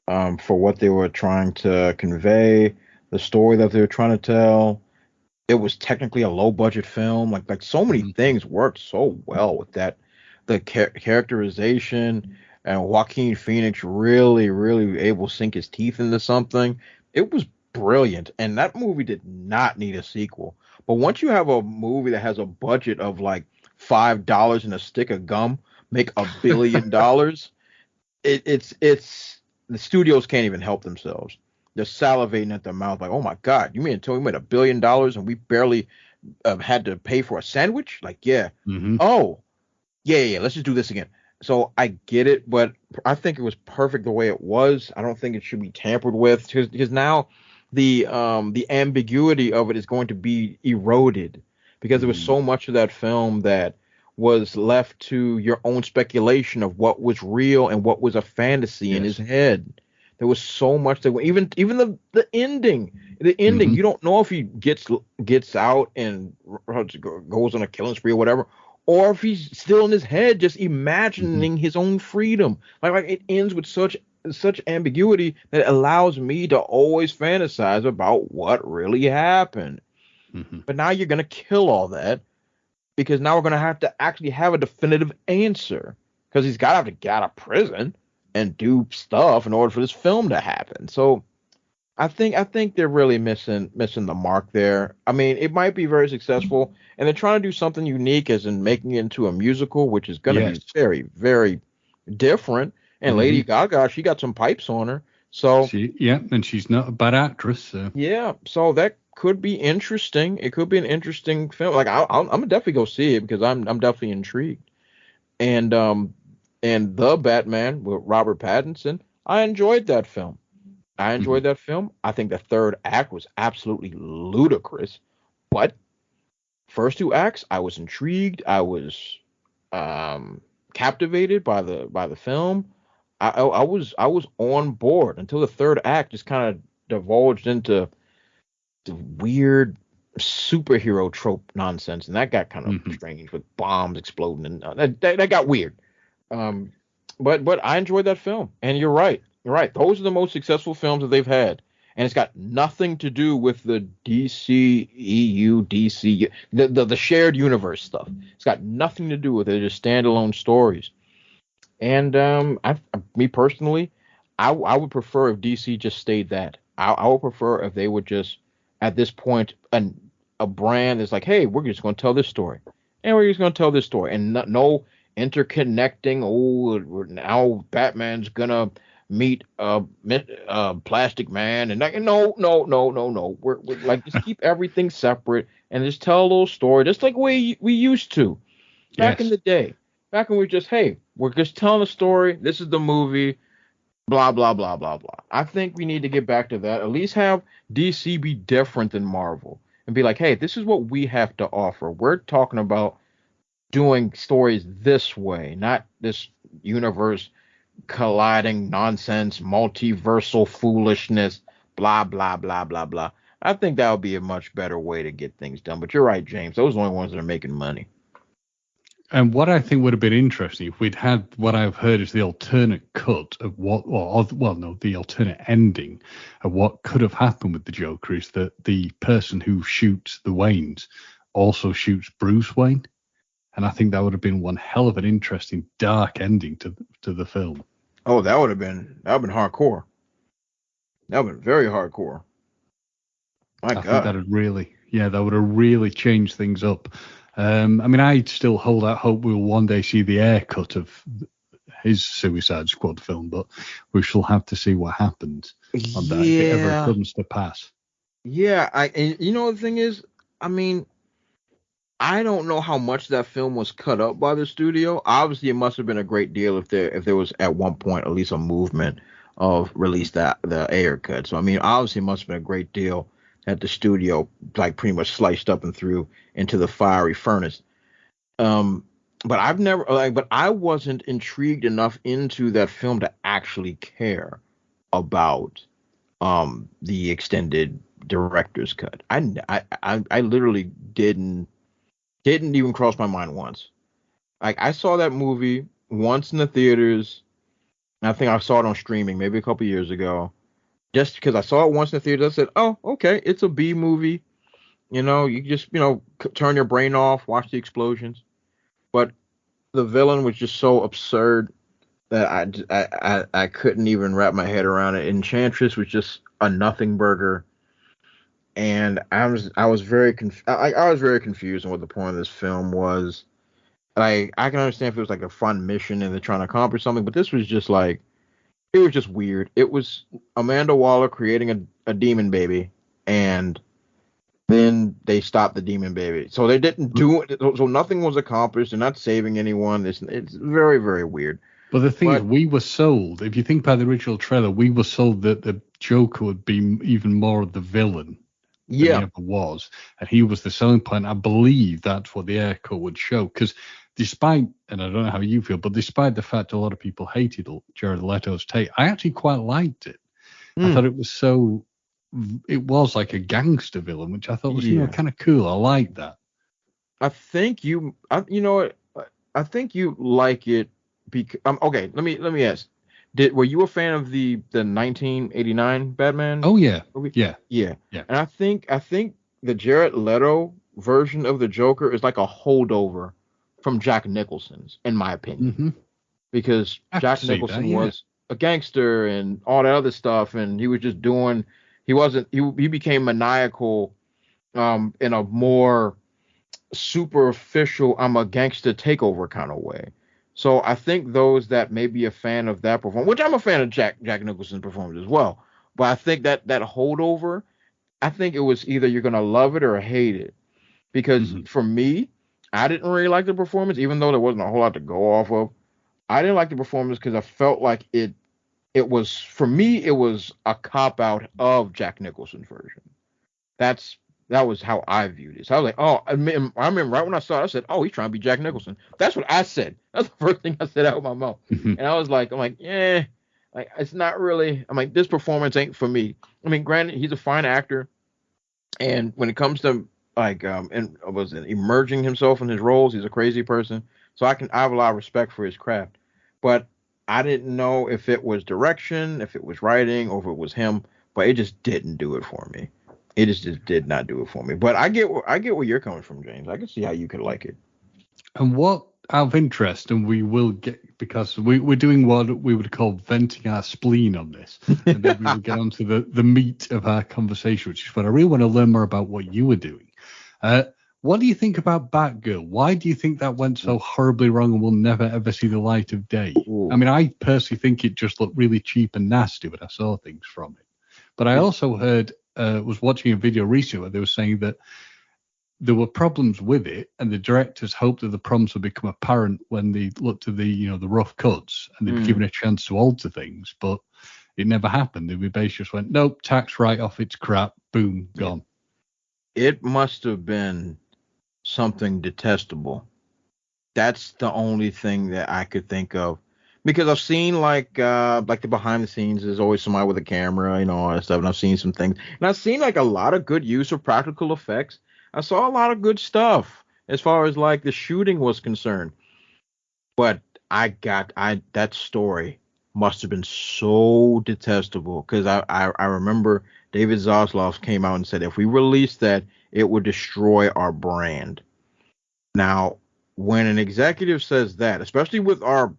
for what they were trying to convey, the story that they were trying to tell. It was technically a low budget film. Like so many things worked so well with that. The characterization and Joaquin Phoenix really, really able to sink his teeth into something. It was brilliant. And that movie did not need a sequel. But once you have a movie that has a budget of like $5 and a stick of gum, make $1 billion, it's the studios can't even help themselves. They're salivating at their mouth like, oh my God, you mean to tell me we made $1 billion and we barely had to pay for a sandwich? Like, yeah. Oh, yeah, let's just do this again. So I get it, but I think it was perfect the way it was. I don't think it should be tampered with because now the ambiguity of it is going to be eroded because there was so much of that film that was left to your own speculation of what was real and what was a fantasy in his head. There was so much that even the ending, you don't know if he gets out and goes on a killing spree or whatever, or if he's still in his head just imagining his own freedom. Like it ends with such ambiguity that it allows me to always fantasize about what really happened. But now you're gonna kill all that because now we're gonna have to actually have a definitive answer because he's gotta have to get out of prison and do stuff in order for this film to happen. So I think they're really missing the mark there. I mean, it might be very successful, and they're trying to do something unique, as in making it into a musical, which is going to be very, very different. And Lady Gaga, she got some pipes on her, so and she's not a bad actress. So. Yeah, so that could be interesting. It could be an interesting film. Like I'm gonna definitely go see it because I'm definitely intrigued. And the Batman with Robert Pattinson, I enjoyed that film. I think the third act was absolutely ludicrous, but first two acts, I was intrigued. I was captivated by the film. I was on board until the third act just kind of divulged into the weird superhero trope nonsense, and that got kind of strange with bombs exploding, and that got weird. But I enjoyed that film, and you're right. Those are the most successful films that they've had, and it's got nothing to do with the DC, the shared universe stuff. It's got nothing to do with it. They're just standalone stories. And me personally, I would prefer if DC just stayed that. I would prefer if they would just, at this point, a brand is like, hey, we're just going to tell this story, and we're just going to tell this story, and no interconnecting. Oh, now Batman's gonna meet a Plastic Man, and no. We're like, just keep everything separate and just tell a little story, just like we used to back in the day. Back when we just, hey, we're just telling a story. This is the movie. Blah blah blah blah blah. I think we need to get back to that. At least have DC be different than Marvel and be like, hey, this is what we have to offer. We're talking about doing stories this way, not this universe colliding nonsense, multiversal foolishness, blah blah blah blah blah. I think that would be a much better way to get things done. But you're right, James. Those are the only ones that are making money. And what I think would have been interesting if we'd had what I've heard is the alternate cut of what, well, no, the alternate ending of what could have happened with the Joker is that the person who shoots the Waynes also shoots Bruce Wayne. And I think that would have been one hell of an interesting dark ending to the film. Oh, that would have been hardcore. That would have been very hardcore. My I think God. that would have really changed things up. I mean, I still hold out hope we'll one day see the air cut of his Suicide Squad film, but we shall have to see what happens on that if it ever comes to pass. Yeah, and you know the thing is, I mean, I don't know how much that film was cut up by the studio. Obviously, it must have been a great deal if there was at one point at least a movement of release that the air cut. So I mean, obviously, it must have been a great deal that the studio like pretty much sliced up and threw into the fiery furnace. Um, but I wasn't intrigued enough into that film to actually care about the extended director's cut. I literally didn't even cross my mind once. Like I saw that movie once in the theaters. And I think I saw it on streaming maybe a couple years ago. Just because I saw it once in the theater, I said, "Oh, okay, it's a B movie. You know, you just turn your brain off, watch the explosions." But the villain was just so absurd that I couldn't even wrap my head around it. Enchantress was just a nothing burger, and I was very I was very confused on what the point of this film was. Like I can understand if it was like a fun mission and they're trying to accomplish something, but this was just like it was just weird. It was Amanda Waller creating a demon baby, and then they stopped the demon baby. So they didn't do it. So nothing was accomplished. They're not saving anyone. It's very, very weird. But the thing is, we were sold. If you think about the original trailer, we were sold that the Joker would be even more of the villain than he ever was, and he was the selling point. I believe that's what the air cut would show. Because despite, and I don't know how you feel, but despite the fact a lot of people hated Jared Leto's take, I actually quite liked it. I thought it was like a gangster villain, which I thought was kind of cool. I like that. I think you know what? I think you like it because okay. Let me ask. Were you a fan of the 1989 Batman? Oh yeah, movie? yeah. And I think the Jared Leto version of the Joker is like a holdover from Jack Nicholson's, in my opinion, because Jack Nicholson was a gangster and all that other stuff, and he was just doing. He became maniacal, in a more superficial I'm a gangster takeover kind of way. So I think those that may be a fan of that performance, which I'm a fan of Jack Nicholson's performance as well, but I think that holdover, I think it was either you're gonna love it or hate it. Because for me, I didn't really like the performance, even though there wasn't a whole lot to go off of. I didn't like the performance because I felt like it was for me it was a cop out of Jack Nicholson's version. That was how I viewed it. So I was like, oh, I remember right when I saw it, I said, oh, he's trying to be Jack Nicholson. That's what I said. That's the first thing I said out of my mouth. And I was like, yeah, like it's not really. I'm like, this performance ain't for me. I mean, granted, he's a fine actor, and when it comes to like and was it emerging himself in his roles, he's a crazy person. So I have a lot of respect for his craft, but I didn't know if it was direction, if it was writing, or if it was him. But it just didn't do it for me. It just did not do it for me. But I get where you're coming from, James. I can see how you could like it. And what out of interest, and we will get because we're doing what we would call venting our spleen on this, and then we will get onto the meat of our conversation, which is what I really want to learn more about what you were doing. What do you think about Batgirl? Why do you think that went so horribly wrong and will never ever see the light of day? Ooh. I mean, I personally think it just looked really cheap and nasty when I saw things from it. But I also heard. Was watching a video recently where they were saying that there were problems with it, and the directors hoped that the problems would become apparent when they looked at the rough cuts and they'd be given a chance to alter things, but it never happened. The basically just went, nope, tax write-off, it's crap, boom, gone. It must have been something detestable. That's the only thing that I could think of, because I've seen like the behind the scenes is always somebody with a camera, all that stuff, and I've seen some things, and I've seen like a lot of good use of practical effects. I saw a lot of good stuff as far as like the shooting was concerned, but I that story must have been so detestable because I remember David Zaslav came out and said if we release that, it would destroy our brand. Now, when an executive says that, especially with our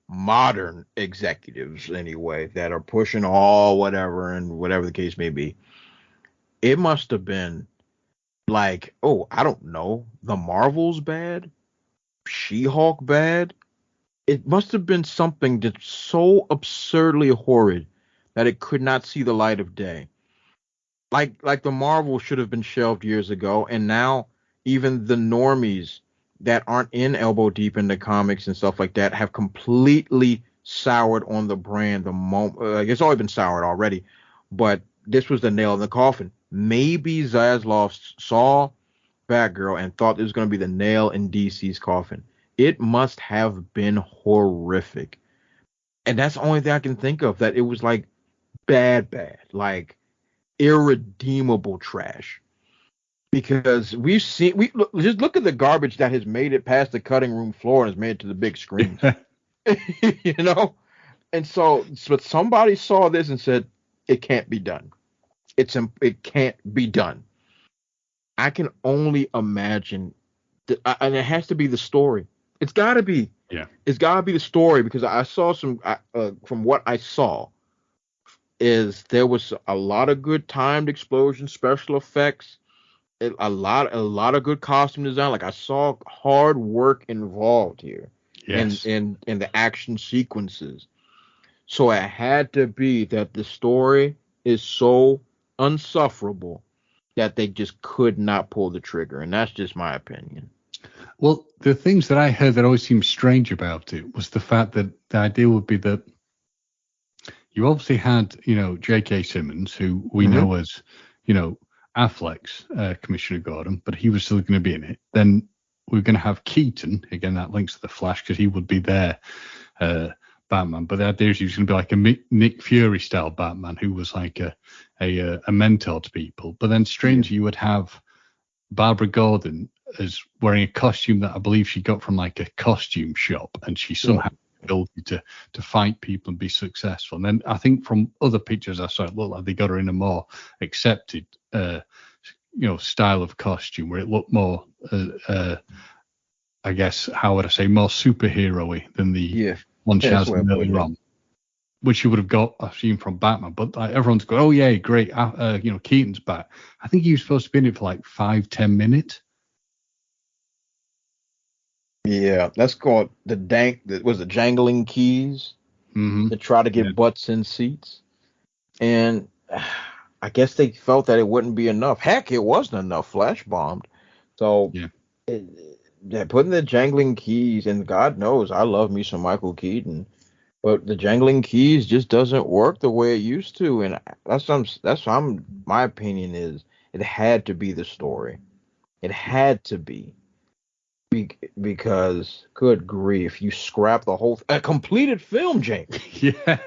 modern executives anyway, that are pushing all whatever and whatever the case may be, it must have been like, oh, I don't know, the Marvels bad, She-Hulk bad. It must have been something that's so absurdly horrid that it could not see the light of day. Like the Marvel should have been shelved years ago, and now even the normies that aren't in elbow deep in the comics and stuff like that have completely soured on the brand. The moment it's already been soured already, but this was the nail in the coffin. Maybe Zaslav saw Batgirl and thought it was going to be the nail in DC's coffin. It must have been horrific, and that's the only thing I can think of. That it was like bad, like irredeemable trash because just look at the garbage that has made it past the cutting room floor and has made it to the big screens. you know and but somebody saw this and said it can't be done. It can't be done. I can only imagine and it has to be the story. It's got to be. Yeah. It's got to be the story because I saw some from what I saw is there was a lot of good timed explosion special effects, a lot of good costume design. Like I saw hard work involved here Yes. in the action sequences. So it had to be that the story is so unsufferable that they just could not pull the trigger, and that's just my opinion. Well, the things that I heard that always seemed strange about it was the fact that the idea would be that you obviously had, J.K. Simmons, who we know as, Affleck's Commissioner Gordon, but he was still going to be in it. Then we're going to have Keaton, again, that links to the Flash, because he would be there, Batman. But the idea is he was going to be like a Nick Fury style Batman, who was like a mentor to people. But then strangely, you would have Barbara Gordon as wearing a costume that I believe she got from like a costume shop, and she somehow had the ability to fight people and be successful. And then I think from other pictures I saw, it looked like they got her in a more accepted style of costume where it looked more I guess, how would I say, more superhero-y than the one she has earlier on, which you would have got, I've seen from Batman. But everyone's going, oh yeah, great, Keaton's back. I think he was supposed to be in it for like 5-10 minutes. Yeah, that's called the jangling keys to try to get butts in seats. And I guess they felt that it wouldn't be enough. Heck, it wasn't enough. Flash bombed. So putting the jangling keys, and God knows I love me some Michael Keaton, but the jangling keys just doesn't work the way it used to. And my opinion is it had to be the story. It had to be. Because, good grief, you scrap the whole a completed film, James. Yeah.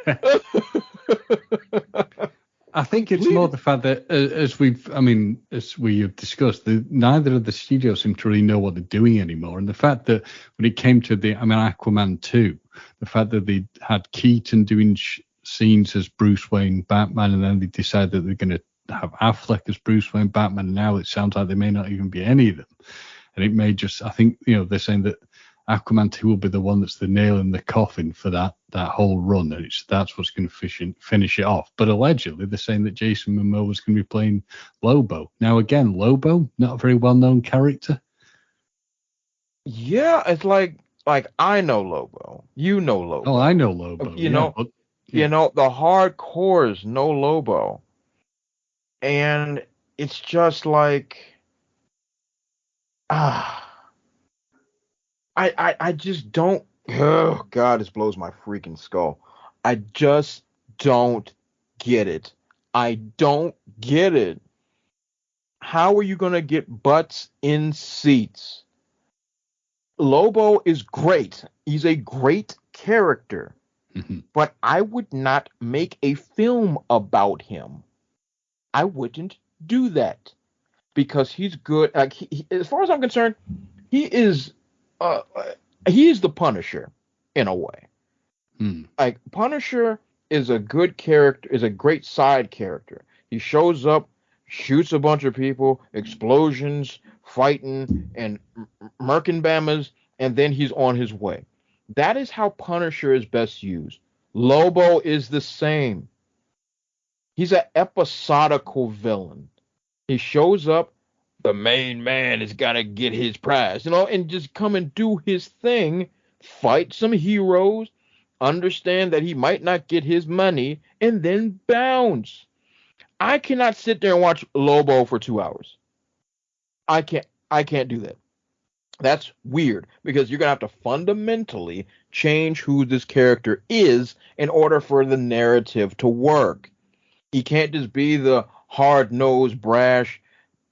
I think it's more the fact that as we have discussed, neither of the studios seem to really know what they're doing anymore. And the fact that when it came to Aquaman 2, the fact that they had Keaton doing scenes as Bruce Wayne Batman, and then they decided that they're going to have Affleck as Bruce Wayne Batman. And now it sounds like there may not even be any of them. And it may just, I think, they're saying that Aquaman 2 will be the one that's the nail in the coffin for that whole run. And that's what's going to finish it off. But allegedly, they're saying that Jason Momoa is going to be playing Lobo. Now, again, Lobo, not a very well-known character. Yeah, it's like I know Lobo. You know Lobo. Oh, I know Lobo. You know, the hardcores know Lobo. And it's just like... I just don't. Oh God, this blows my freaking skull. I just don't get it. I don't get it. How are you gonna get butts in seats? Lobo is great. He's a great character, Mhm. but I would not make a film about him. I wouldn't do that because he's good. Like as far as I'm concerned, he is uh, uh, he is the Punisher in a way. Mm. Like Punisher is a good character, is a great side character. He shows up, shoots a bunch of people, explosions, fighting, and murking bammers, and then he's on his way. That is how Punisher is best used. Lobo is the same. He's an episodical villain. He shows up, the main man is gotta get his prize, and just come and do his thing, fight some heroes, understand that he might not get his money, and then bounce. I cannot sit there and watch Lobo for 2 hours. I can't do that. That's weird because you're gonna have to fundamentally change who this character is in order for the narrative to work. He can't just be the hard nosed, brash,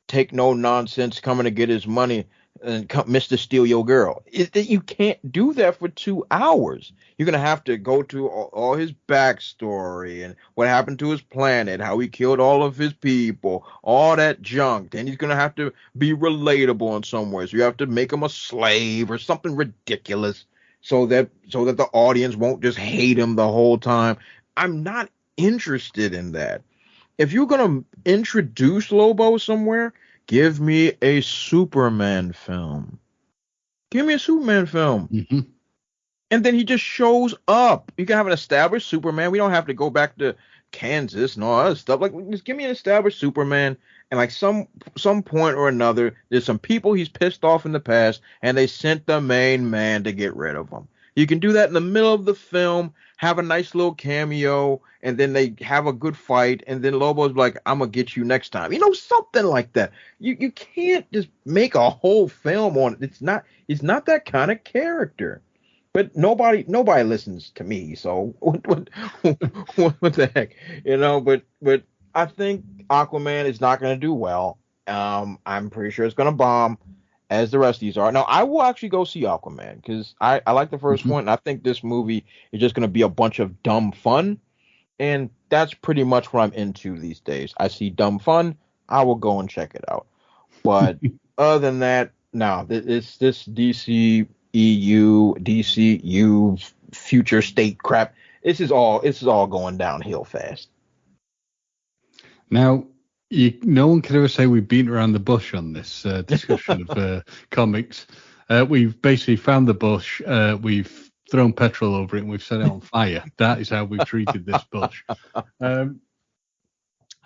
take no nonsense coming to get his money and come, Mr. Steal Your Girl. You can't do that for 2 hours. You're going to have to go to all his backstory and what happened to his planet, how he killed all of his people, all that junk. Then he's going to have to be relatable in some way. So you have to make him a slave or something ridiculous so that the audience won't just hate him the whole time. I'm not interested in that. If you're going to introduce Lobo somewhere, give me a Superman film. Give me a Superman film. Mm-hmm. And then he just shows up. You can have an established Superman. We don't have to go back to Kansas and all that stuff. Like, just give me an established Superman. And like some point or another, there's some people he's pissed off in the past, and they sent the main man to get rid of him. You can do that in the middle of the film, have a nice little cameo, and then they have a good fight, and then Lobo's like, I'm gonna get you next time. Something like that. You can't just make a whole film on it. He's not that kind of character. But nobody listens to me, so what the heck, But I think Aquaman is not going to do well. I'm pretty sure it's going to bomb, as the rest of these are. Now, I will actually go see Aquaman because I like the first Mm-hmm. one, and I think this movie is just going to be a bunch of dumb fun, and that's pretty much what I'm into these days. I see dumb fun, I will go and check it out. But other than that, no, this DC EU, DCU, future state crap. This is all going downhill fast. Now, no one can ever say we've beaten around the bush on this discussion of comics. We've basically found the bush, we've thrown petrol over it, and we've set it on fire. That is how we've treated this bush.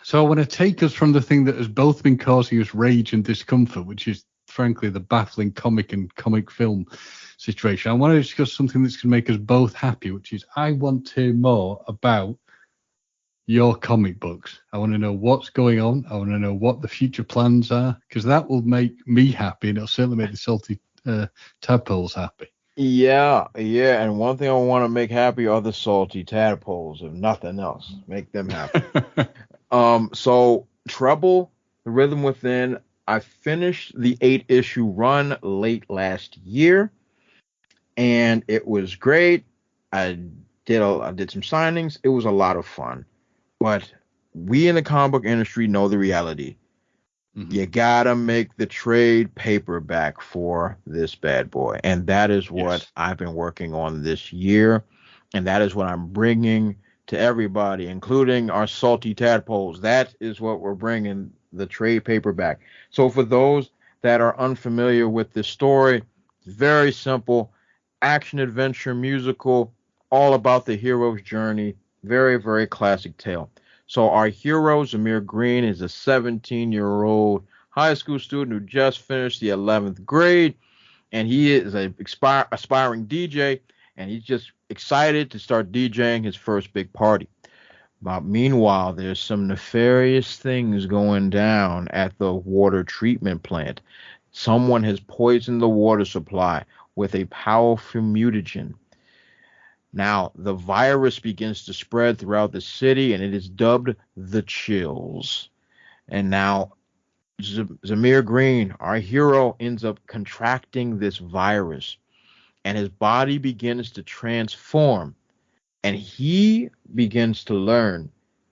So I want to take us from the thing that has both been causing us rage and discomfort, which is frankly the baffling comic and comic film situation. I want to discuss something that's going to make us both happy, which is I want to hear more about your comic books. I want to know what's going on. I want to know what the future plans are, because that will make me happy, and it'll certainly make the salty tadpoles happy. Yeah. And one thing I want to make happy are the salty tadpoles, if nothing else. Make them happy. So Trebel, The Rhythm Within, I finished the 8-issue run late last year, and it was great. I did some signings. It was a lot of fun. But we in the comic book industry know the reality. Mm-hmm. You gotta make the trade paperback for this bad boy. And that is what I've been working on this year. And that is what I'm bringing to everybody, including our salty tadpoles. That is what we're bringing, the trade paperback. So for those that are unfamiliar with this story, it's very simple. Action, adventure, musical, all about the hero's journey. Very, very classic tale. So our hero, Zamir Green, is a 17-year-old high school student who just finished the 11th grade, and he is an aspiring DJ, and he's just excited to start DJing his first big party. But meanwhile, there's some nefarious things going down at the water treatment plant. Someone has poisoned the water supply with a powerful mutagen. Now, the virus begins to spread throughout the city, and it is dubbed the Chills. And now, Zamir Green, our hero, ends up contracting this virus. and his body begins to transform, and he begins to learn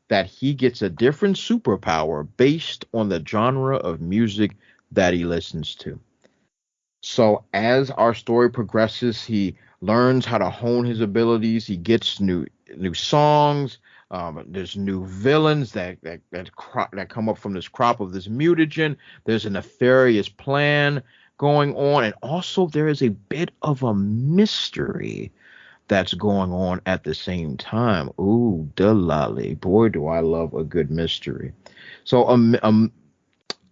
that he gets a different superpower based on the genre of music that he listens to. So as our story progresses, he learns how to hone his abilities. He gets new songs. There's new villains that come up from this crop of this mutagen. There's a nefarious plan going on, and also there is a bit of a mystery that's going on at the same time. Ooh, Delali, boy, do I love a good mystery. So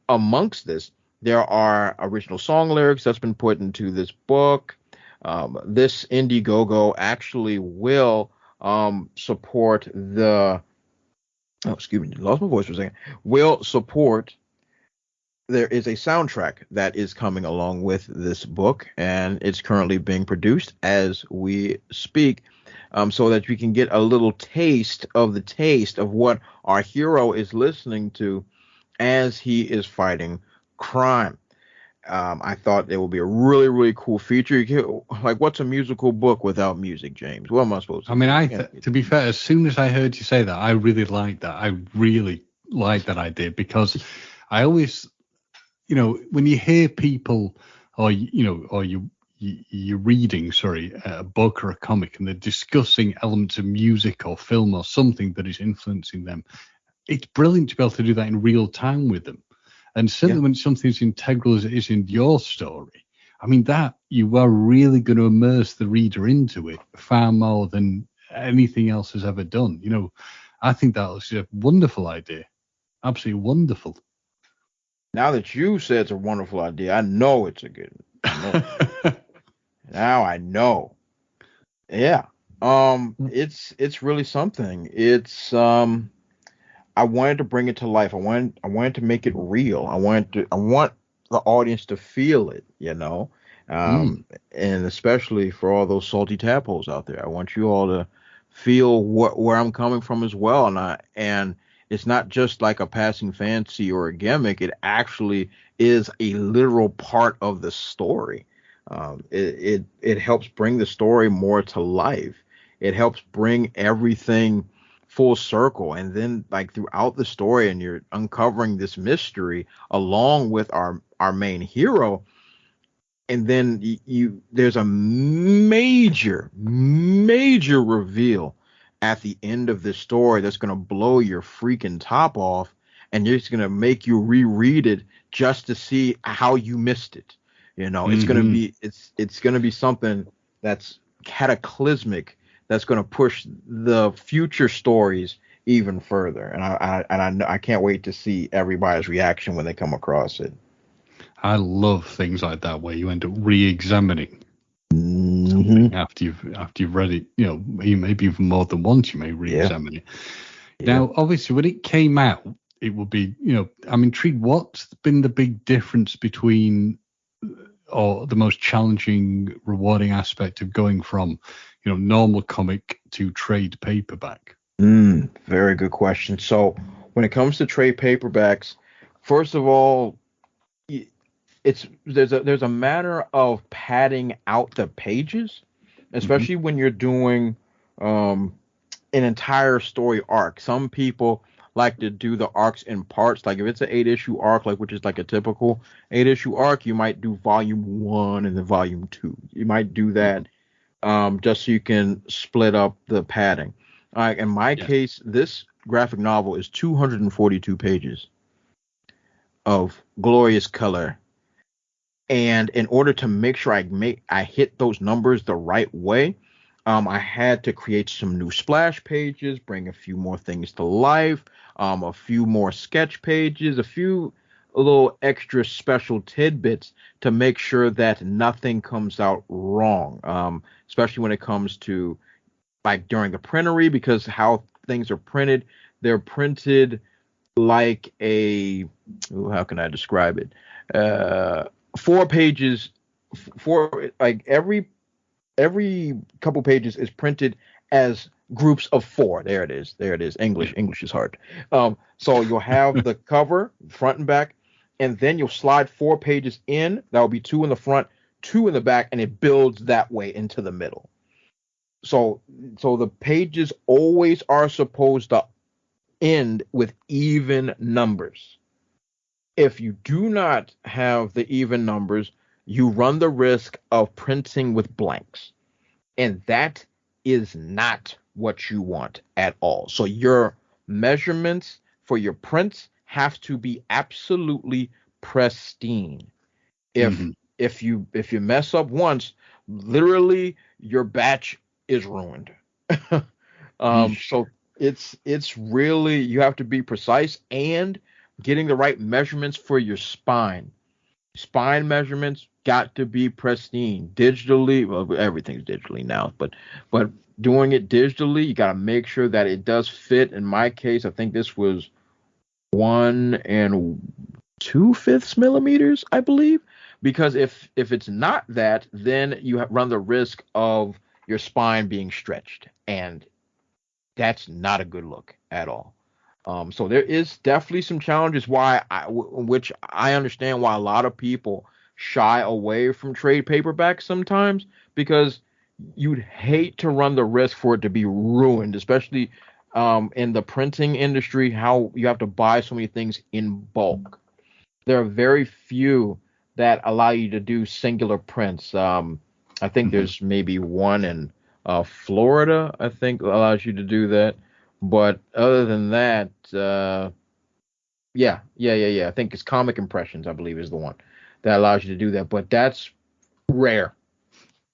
amongst this, there are original song lyrics that's been put into this book. This Indiegogo actually will support the. Oh, excuse me, lost my voice for a second. Will support. There is a soundtrack that is coming along with this book, and it's currently being produced as we speak, so that we can get a little taste of what our hero is listening to as he is fighting crime. I thought it would be a really, really cool feature. Like, what's a musical book without music, James? What am I supposed to I mean, do? to be fair, as soon as I heard you say that, I really liked that. I really liked that idea because I always, when you hear people or, or you're reading, a book or a comic and they're discussing elements of music or film or something that is influencing them, it's brilliant to be able to do that in real time with them. And certainly when something as integral as it is in your story, I mean, that you are really going to immerse the reader into it far more than anything else has ever done. I think that was a wonderful idea. Absolutely wonderful. Now that you said it's a wonderful idea, I know it's a good one. Now I know. Yeah. It's really something. I wanted to bring it to life. I wanted to make it real. I want the audience to feel it, and especially for all those salty tadpoles out there. I want you all to feel where I'm coming from as well. And it's not just like a passing fancy or a gimmick. It actually is a literal part of the story. It helps bring the story more to life. It helps bring everything full circle, and then like throughout the story, and you're uncovering this mystery along with our main hero, and then there's a major reveal at the end of this story that's going to blow your freaking top off, and it's going to make you reread it just to see how you missed it. It's going to be it's going to be something that's cataclysmic, that's going to push the future stories even further. And I can't wait to see everybody's reaction when they come across it. I love things like that where you end up re-examining something after you've read it. Maybe even more than once you may re-examine it. Now, obviously, when it came out, it would be, I'm intrigued. What's been the big difference between, or the most challenging, rewarding aspect of going from, normal comic to trade paperback? Very good question. So when it comes to trade paperbacks, first of all, there's a matter of padding out the pages, especially when you're doing an entire story arc. Some people like to do the arcs in parts. Like if it's an 8-issue arc, which is like a typical 8-issue arc, you might do volume 1 and then volume 2. You might do that just so you can split up the padding. In my case, this graphic novel is 242 pages of glorious color. And in order to make sure I hit those numbers the right way, I had to create some new splash pages, bring a few more things to life, a few more sketch pages, a few little extra special tidbits to make sure that nothing comes out wrong, especially when it comes to like during the printery, because how things are printed, they're printed like how can I describe it? 4 pages, like every couple pages is printed as groups of 4. There it is. English is hard. So you'll have the cover, front and back, and then you'll slide 4 pages in. That will be 2 in the front, two in the back, and it builds that way into the middle. So the pages always are supposed to end with even numbers. If you do not have the even numbers, you run the risk of printing with blanks. And that is not what you want at all. So your measurements for your prints have to be absolutely pristine. If Mm-hmm. if you mess up once, literally your batch is ruined. So it's really, you have to be precise and getting the right measurements for your spine. Spine measurements got to be pristine digitally. Well, everything's digitally now, but doing it digitally, you got to make sure that it does fit. In my case, I think this was 1 2/5 millimeters, I believe, because if it's not that, then you run the risk of your spine being stretched, and that's not a good look at all. So there is definitely some challenges which I understand why a lot of people shy away from trade paperbacks sometimes, because you'd hate to run the risk for it to be ruined, especially in the printing industry, how you have to buy so many things in bulk. There are very few that allow you to do singular prints. I think Mm-hmm. there's maybe one in Florida, I think, allows you to do that. But other than that, yeah. I think it's Comic Impressions, I believe, is the one that allows you to do that. But that's rare.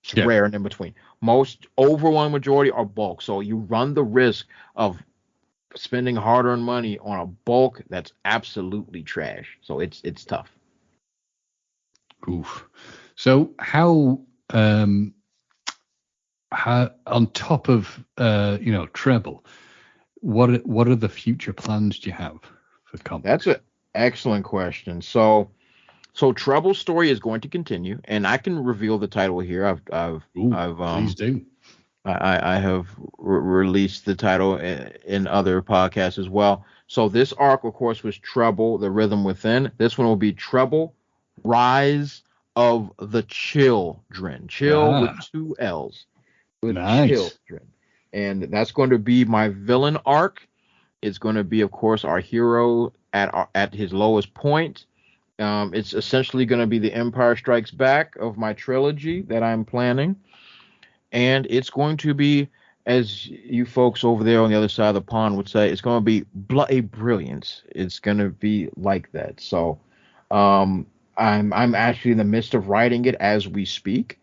It's Yeah. rare and in between. Most overwhelming majority are bulk. So you run the risk of spending hard-earned money on a bulk that's absolutely trash. So it's tough. Oof. So how on top of Trebel, what are the future plans do you have for That's comics? an excellent question. So Treble's story is going to continue, and I can reveal the title here. Ooh, I've please do. I have released the title in other podcasts as well. So this arc, of course, was Treble, the Rhythm Within. This one will be Treble, Rise of the Children. Chill with Ah, two L's, with nice. children, and that's going to be my villain arc. It's going to be, of course, our hero at his lowest point. It's essentially going to be the Empire Strikes Back of my trilogy that I'm planning, and it's going to be, as you folks over there on the other side of the pond would say, it's going to be a brilliance. It's going to be like that. So, I'm actually in the midst of writing it as we speak,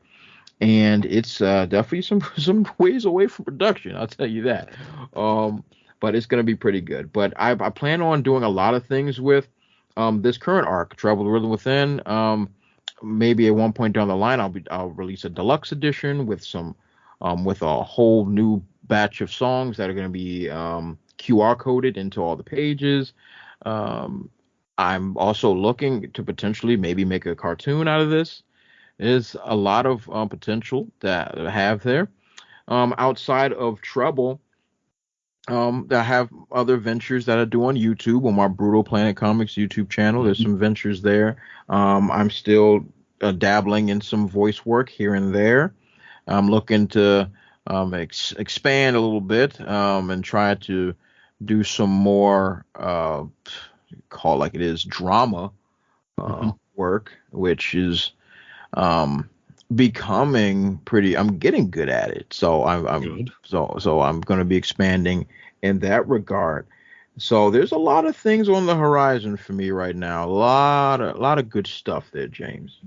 and it's definitely some ways away from production. I'll tell you that. Um, but it's going to be pretty good. But I plan on doing a lot of things with this current arc, Travel the Rhythm Within. Maybe at one point down the line, I'll release a deluxe edition with with a whole new batch of songs that are going to be QR coded into all the pages. Um, I'm also looking to potentially maybe make a cartoon out of this. There's a lot of potential that I have there. Outside of Trouble, I have other ventures that I do on YouTube on my Brutal Planet Comics YouTube channel. There's Mhm. some ventures there. I'm still dabbling in some voice work here and there. I'm looking to expand a little bit and try to do some more call like it is drama Mhm. work, which is um, becoming pretty. I'm getting good at it, so Good. I'm going to be expanding in that regard. So there's a lot of things on the horizon for me right now. A lot of good stuff there, James.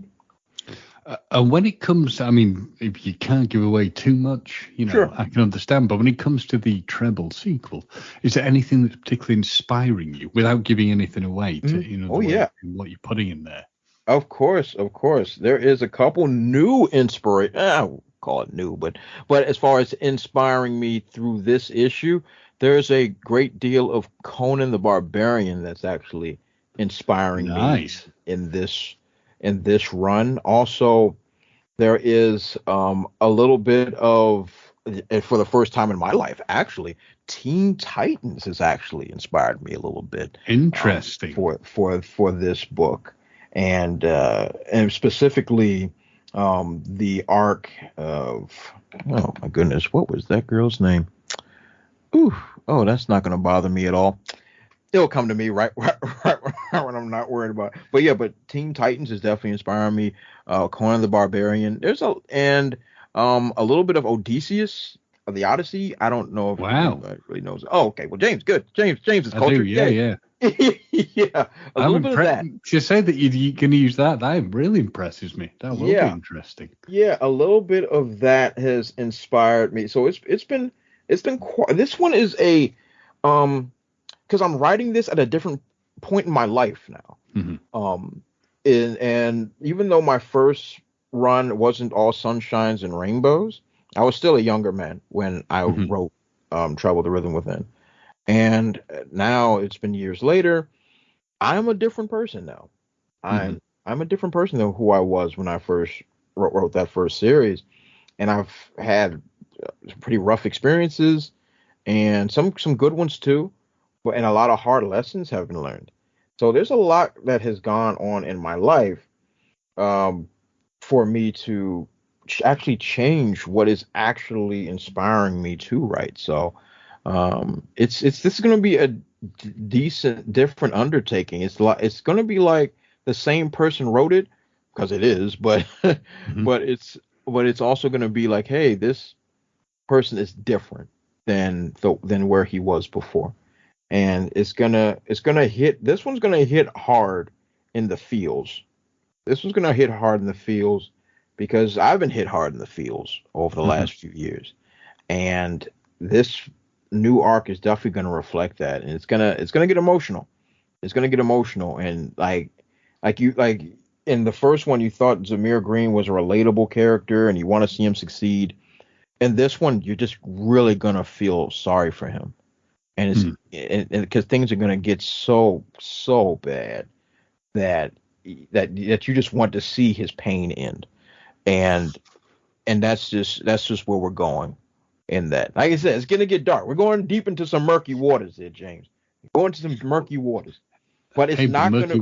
And when it comes, I mean, if you can't give away too much, Sure. I can understand. But when it comes to the Treble sequel, is there anything that's particularly inspiring you without giving anything away to, Oh the way yeah. what you're putting in there? Of course. There is a couple new inspiration. I won't call it new, but as far as inspiring me through this issue, there's a great deal of Conan the Barbarian that's actually inspiring me Nice. in this run. Also, there is a little bit of, for the first time in my life, actually, Teen Titans has actually inspired me a little bit Interesting. for this book, and specifically. the arc of, oh my goodness, what was that girl's name? Ooh, oh, that's not gonna bother me at all. It'll come to me right when I'm not worried about it. But yeah, but Teen Titans is definitely inspiring me. Conan the Barbarian. There's a little bit of Odysseus of the Odyssey. I don't know if Wow. anybody really knows. Oh, okay. Well, James, good. James is I do, cultured. yeah, Yay. yeah. Yeah, a I'm little bit of impressed. that. To say that you're going to use that really impresses me. That will be Yeah, interesting. yeah, a little bit of that has inspired me. So it's been quite. This one is a because I'm writing this at a different point in my life now. Hmm. Um, and even though my first run wasn't all sunshines and rainbows, I was still a younger man when I Hmm. wrote Trouble the Rhythm Within. And now it's been years later. I'm a different person now. Hmm. I'm a different person than who I was when I first wrote that first series, and I've had some pretty rough experiences and some good ones too, but and a lot of hard lessons have been learned. So there's a lot that has gone on in my life um, for me to actually change what is actually inspiring me to write. So it's this is going to be a decent different undertaking. It's going to be like the same person wrote it because it is, but Hmm. but it's also going to be like, hey, this person is different than where he was before, and it's gonna hit. This one's gonna hit hard in the feels. This one's gonna hit hard in the feels because I've been hit hard in the feels over the Hmm. last few years, and this new arc is definitely gonna reflect that, and it's gonna get emotional. It's gonna get emotional, and like in the first one, you thought Zamir Green was a relatable character, and you want to see him succeed. In this one, you're just really gonna feel sorry for him, and it's Hmm. because things are gonna get so bad that that you just want to see his pain end, and that's just where we're going in that. Like I said, it's gonna get dark. We're going deep into some murky waters here, James. We're going to some murky waters, but it's Hey, but not gonna.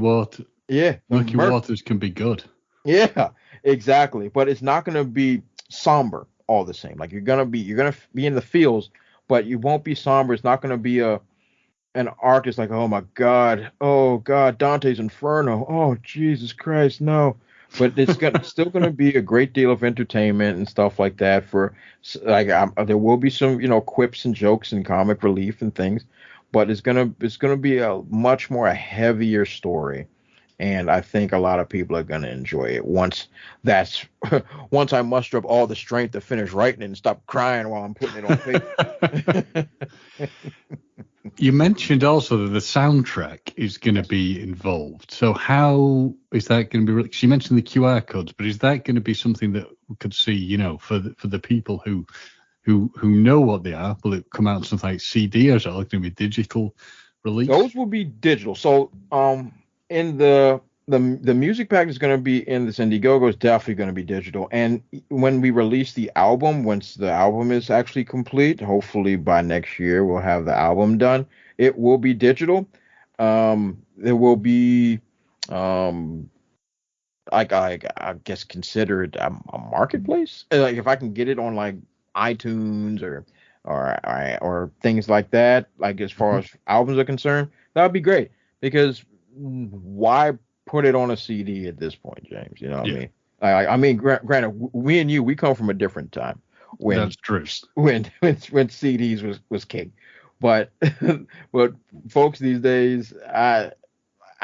Yeah, murky waters can be good. yeah, exactly. But it's not gonna be somber all the same. Like you're gonna be in the fields, but you won't be somber. It's not gonna be an arc. It's like, oh my God, oh God, Dante's Inferno. Oh Jesus Christ, no. But still gonna be a great deal of entertainment and stuff like that. Like there will be some quips and jokes and comic relief and things, but it's gonna be a much more a heavier story, and I think a lot of people are gonna enjoy it that's once I muster up all the strength to finish writing it and stop crying while I'm putting it on paper. You mentioned also that the soundtrack is going to Yes. be involved. So how is that going to be? Because you mentioned the QR codes, but is that going to be something that we could see? For the people who know what they are, will it come out something like CD, or is it going to be digital release? Those will be digital. So, in the music pack is going to be in this Indiegogo is definitely going to be digital. And when we release the album, once the album is actually complete, hopefully by next year we'll have the album done. It will be digital. There will be, um, like I guess considered a marketplace. Like if I can get it on like iTunes or things like that, like as far Mhm. as albums are concerned, that would be great because why put it on a CD at this point, James? You know what I Yeah, mean? I mean, granted, we and you, we come from a different time when that's true. when CDs was king, but but folks these days,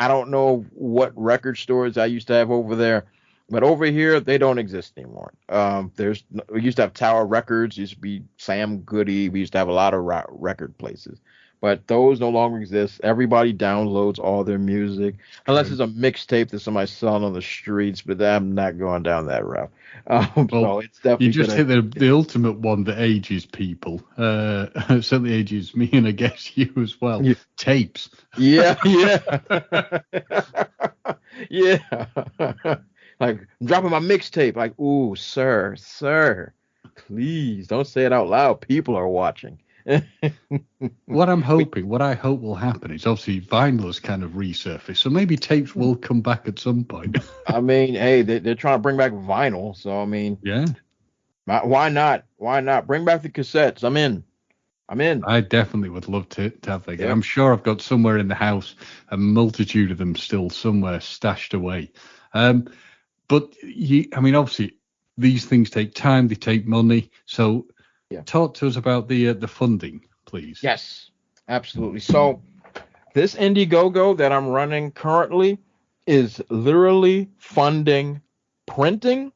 I don't know what record stores I used to have over there, but over here they don't exist anymore. We used to have Tower Records, used to be Sam Goody. We used to have a lot of record places, but those no longer exist. Everybody downloads all their music unless True. it's a mixtape that somebody's selling on the streets. But I'm not going down that route. Well, So it's you definitely just gonna. hit the ultimate one that ages people. Certainly ages me, and I guess you as well. Yeah, Tapes. yeah, yeah. Yeah. Like dropping my mixtape. Like, ooh, sir, please don't say it out loud. People are watching. What I hope will happen is obviously vinyl has kind of resurfaced, so maybe tapes will come back at some point. I mean, hey, they're trying to bring back vinyl, so I mean, Yeah, why not? Why not bring back the cassettes? I'm in. I'm in. I definitely would love to have that again. Yep. I'm sure I've got somewhere in the house a multitude of them still somewhere stashed away. But I mean, obviously, these things take time, they take money. So, Yeah. talk to us about the funding, please. Yes, absolutely. So this Indiegogo that I'm running currently is literally funding printing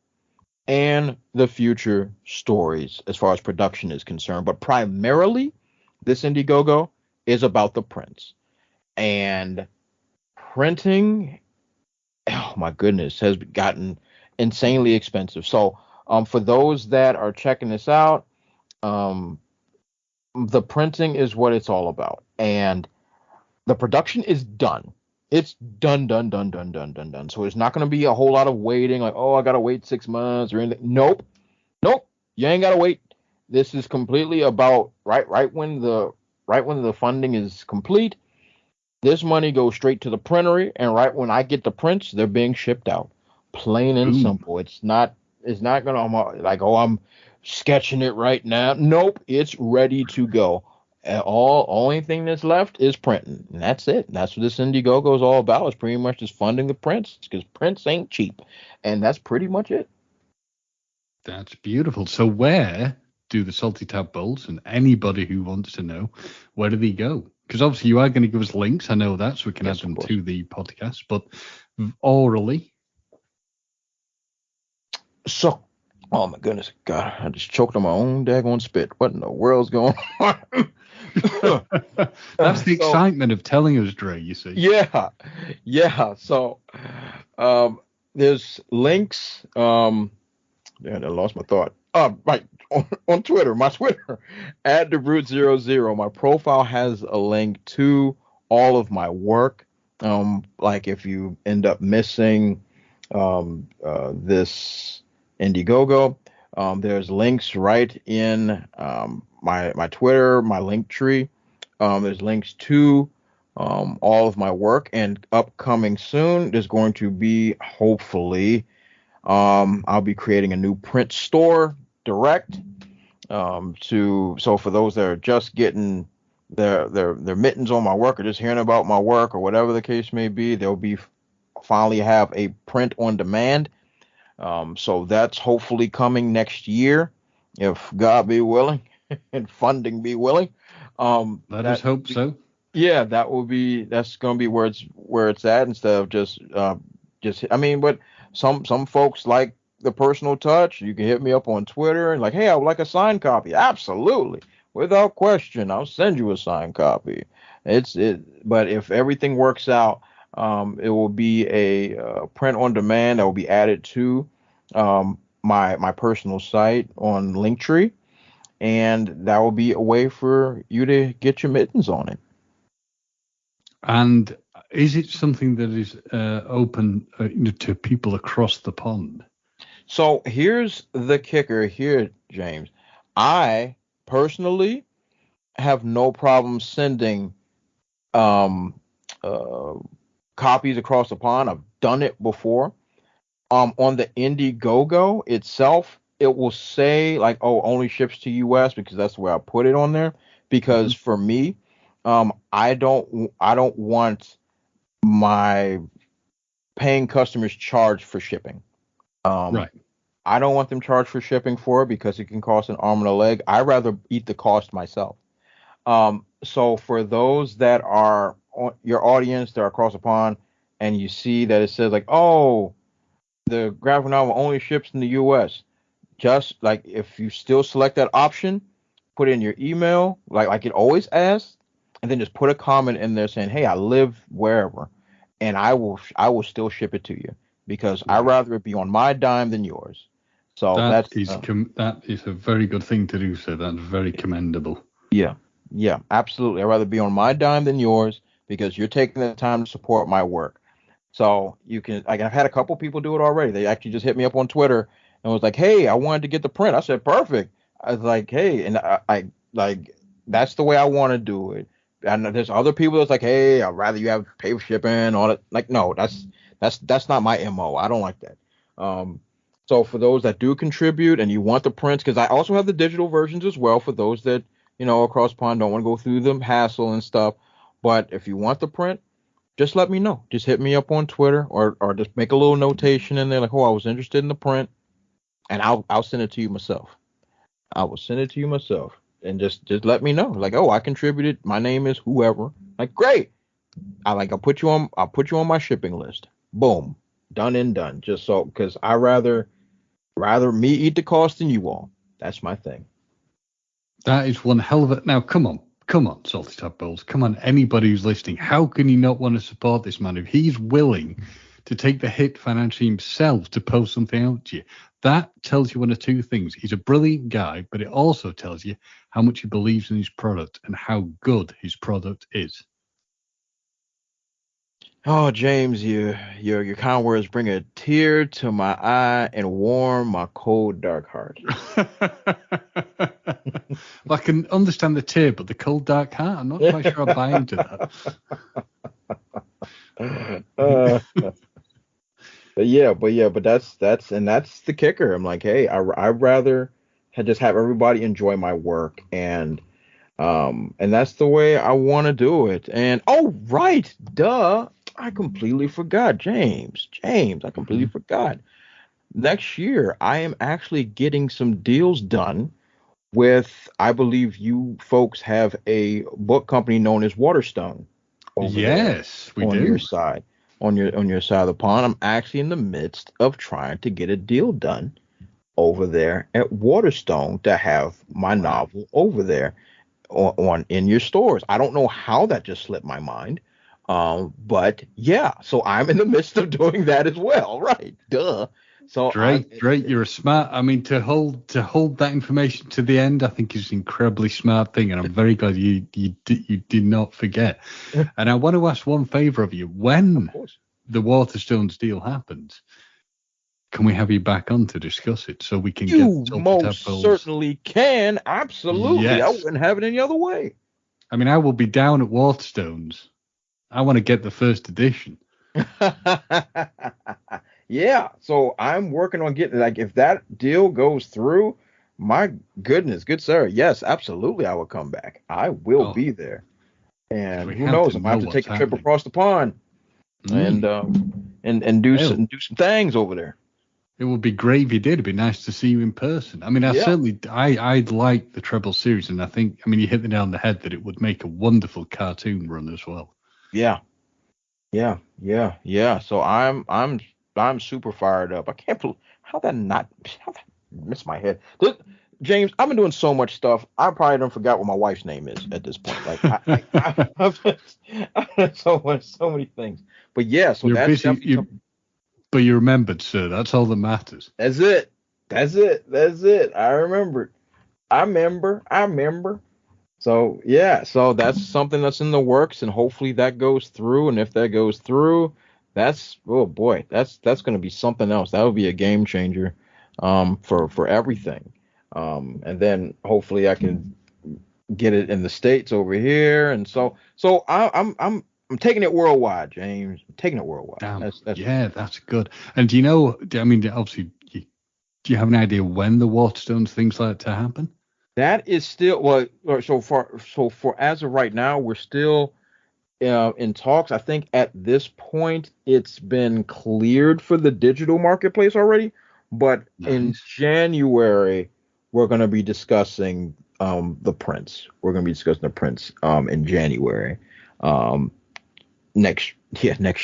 and the future stories as far as production is concerned. But primarily, this Indiegogo is about the prints. And printing, oh my goodness, has gotten insanely expensive. So, for those that are checking this out, um, the printing is what it's all about. And the production is done. It's done, done, done, done, done, done, done. So it's not going to be a whole lot of waiting, like, oh, I got to wait 6 months or anything. Nope. Nope. You ain't got to wait. This is completely about right when the funding is complete. This money goes straight to the printery, and right when I get the prints, they're being shipped out. Plain and Boom. simple. It's not gonna like, oh, I'm sketching it right now. Nope, it's ready to go. Only thing that's left is printing, and that's it. That's what this Indiegogo is all about. It's pretty much just funding the prints because prints ain't cheap, and that's pretty much it. That's beautiful. So, where do the Salty Tab Bowls and anybody who wants to know, where do they go? Because obviously you are going to give us links. I know that, so we can Yes, add of them course. to the podcast. But orally, So, oh my goodness, God, I just choked on my own daggone spit. What in the world's going on? that's the So, excitement of telling us, Dre. You see. yeah, yeah. So, um, there's links. Yeah, I lost my thought. Right on Twitter, my Twitter at TheRoot00. My profile has a link to all of my work. Like if you end up missing this Indiegogo, there's links right in my Twitter, my link tree. There's links to all of my work, and upcoming soon, there's going to be hopefully I'll be creating a new print store direct so for those that are just getting their mittens on my work or just hearing about my work or whatever the case may be, they'll be finally have a print on demand. So that's hopefully coming next year, if God be willing and funding be willing. Let us hope so. Yeah, that's gonna be where it's at instead of just I mean, but some folks like the personal touch. You can hit me up on Twitter and like, hey, I would like a signed copy. Absolutely, without question, I'll send you a signed copy. But if everything works out, it will be a print on demand that will be added to my personal site on Linktree, and that will be a way for you to get your mittens on it. And is it something that is open to people across the pond? So here's the kicker here, James. I personally have no problem sending um, uh, copies across the pond. I've done it before. On the Indiegogo itself, it will say like, oh, only ships to US because that's where I put it on there. Because for me, I don't want my paying customers charged for shipping. Um, Right. I don't want them charged for shipping for it because it can cost an arm and a leg. I'd rather eat the cost myself. So for those that are your audience that are across the pond and you see that it says like, oh, the graphic novel only ships in the US, just like if you still select that option, put in your email, like it always asks, and then just put a comment in there saying, hey, I live wherever, and I will still ship it to you because I'd rather it be on my dime than yours. So That that's is that is a very good thing to do, so that's very commendable. yeah, yeah, absolutely. I'd rather be on my dime than yours because you're taking the time to support my work. So you can, like, I've had a couple people do it already. They actually just hit me up on Twitter and was like, "Hey, I wanted to get the print." I said, "Perfect." I was like, "Hey," and I like that's the way I want to do it. And there's other people that's like, hey, I'd rather you have pay for shipping, all that. Like, no, that's not my MO. I don't like that. So for those that do contribute and you want the prints, because I also have the digital versions as well for those that, across pond don't want to go through the hassle and stuff. But if you want the print, just let me know. Just hit me up on Twitter or just make a little notation in there like, oh, I was interested in the print, and I'll send it to you myself. I will send it to you myself, and just let me know. Like, oh, I contributed. My name is whoever. Like, great. I'll put you on my shipping list. Boom, done and done. Just so because I rather me eat the cost than you all. That's my thing. That is one hell of a. Now, come on, Salty Tadpoles. Come on, anybody who's listening. How can you not want to support this man if he's willing to take the hit financially himself to post something out to you? That tells you one of two things. He's a brilliant guy, but it also tells you how much he believes in his product and how good his product is. Oh, James, your kind words bring a tear to my eye and warm my cold, dark heart. Well, I can understand the tear, but the cold, dark heart, I'm not quite sure I buy into that. But that's the kicker. I'm like, hey, I'd rather just have everybody enjoy my work, and that's the way I want to do it. And oh, right, duh. I completely forgot, James. I completely forgot. Next year, I am actually getting some deals done with, I believe you folks have a book company known as Waterstone. Yes, we on do. Your side, on your side of the pond. I'm actually in the midst of trying to get a deal done over there at Waterstone to have my novel over there on in your stores. I don't know how that just slipped my mind. But yeah, so I'm in the midst of doing that as well, right? Duh. So Drake, you're a smart. I mean, to hold that information to the end, I think is an incredibly smart thing, and I'm very glad you did not forget. And I want to ask one favor of you: when the Waterstones deal happens, can we have you back on to discuss it so we can you get most certainly can. Absolutely, yes. I wouldn't have it any other way. I mean, I will be down at Waterstones. I want to get the first edition. Yeah, so I'm working on getting, like, if that deal goes through, my goodness, good sir, yes, absolutely, I will come back. I will be there, and who knows, I might have to take a trip across the pond and do some things over there. It would be great if you did. It'd be nice to see you in person. I mean, I'd like the Trebel series, and I mean, you hit the nail on the head that it would make a wonderful cartoon run as well. Yeah. So I'm super fired up. I can't believe how that missed my head. James, I've been doing so much stuff. I probably don't forgot what my wife's name is at this point. Like I've done so many things. But yeah, so you're busy. But you remembered, sir. That's all that matters. That's it. I remembered. I remember. So yeah, so that's something that's in the works, and hopefully that goes through. And if that goes through, that's going to be something else. That would be a game changer, for everything. And then hopefully I can get it in the States over here, and so I'm taking it worldwide, James. I'm taking it worldwide. Damn. That's good. And do you know? I mean, obviously, do you have an idea when the Waterstones things like that to happen? That is still so for as of right now, we're still in talks. I think at this point it's been cleared for the digital marketplace already, but in January we're going to be discussing the prints. We're going to be discussing the prints in January. Next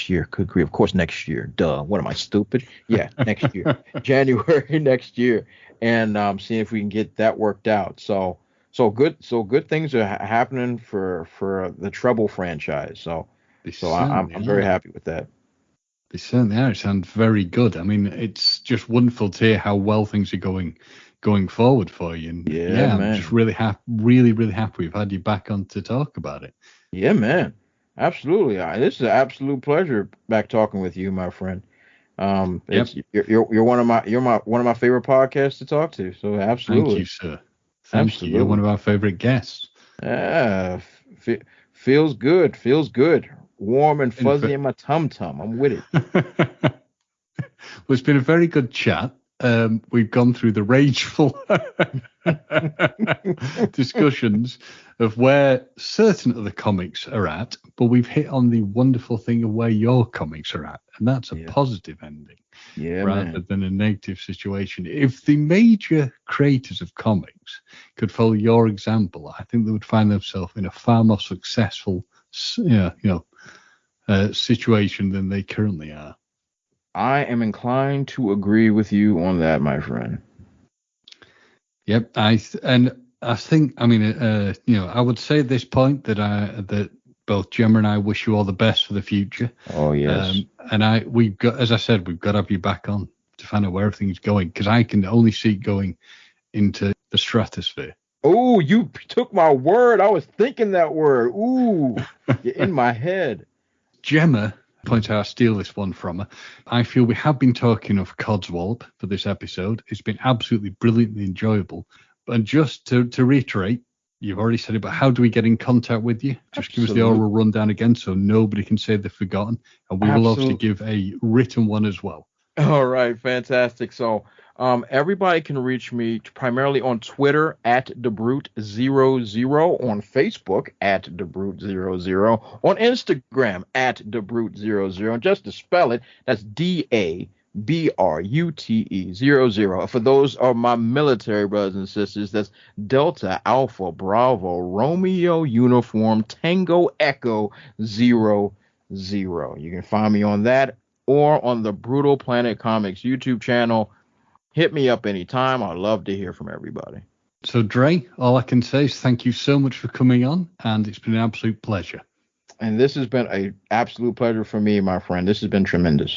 year. Good grief, of course next year. Duh. What am I, stupid? Yeah, next year. January next year. And seeing if we can get that worked out. So good things are happening for the Trebel franchise. So I'm very happy with that. They certainly are. It sounds very good. I mean, it's just wonderful to hear how well things are going forward for you. And yeah, I'm just really happy we've had you back on to talk about it. Yeah, man. Absolutely. This is an absolute pleasure back talking with you, my friend. You're one of my favorite podcasts to talk to. So absolutely. Thank you, sir. Thank you. You're one of our favorite guests. Ah, feels good. Feels good. Warm and In fuzzy fa- in my tum tum. I'm with it. Well, it's been a very good chat. We've gone through the rageful discussions of where certain of the comics are at, but we've hit on the wonderful thing of where your comics are at, and that's a Yeah. positive ending Yeah, rather man. than a negative situation. If the major creators of comics could follow your example, I think they would find themselves in a far more successful, situation than they currently are. I am inclined to agree with you on that, my friend. Yep, I think I mean I would say at this point that both Gemma and I wish you all the best for the future. Oh, yes. And we've got, as I said, we've got to have you back on to find out where everything's going, because I can only see it going into the stratosphere. Oh, you took my word. I was thinking that word. Ooh, you're in my head. Gemma points out I steal this one from her. I feel we have been talking of Codswallop for this episode. It's been absolutely brilliantly enjoyable. And just to reiterate, you've already said it, but how do we get in contact with you? Just give us the Absolute, oral rundown again so nobody can say they've forgotten. And we will obviously absolute. give a written one as well. All right, fantastic. So, everybody can reach me primarily on Twitter at TheBrute00, on Facebook at TheBrute00, on Instagram at TheBrute00. And just to spell it, that's DABRUTE 00. For those are my military brothers and sisters, that's Delta Alpha Bravo Romeo Uniform Tango Echo 00. You can find me on that or on the Brutal Planet Comics YouTube channel. Hit me up anytime. I'd love to hear from everybody. So, Dre, all I can say is thank you so much for coming on, and it's been an absolute pleasure. And this has been an absolute pleasure for me, my friend. This has been tremendous.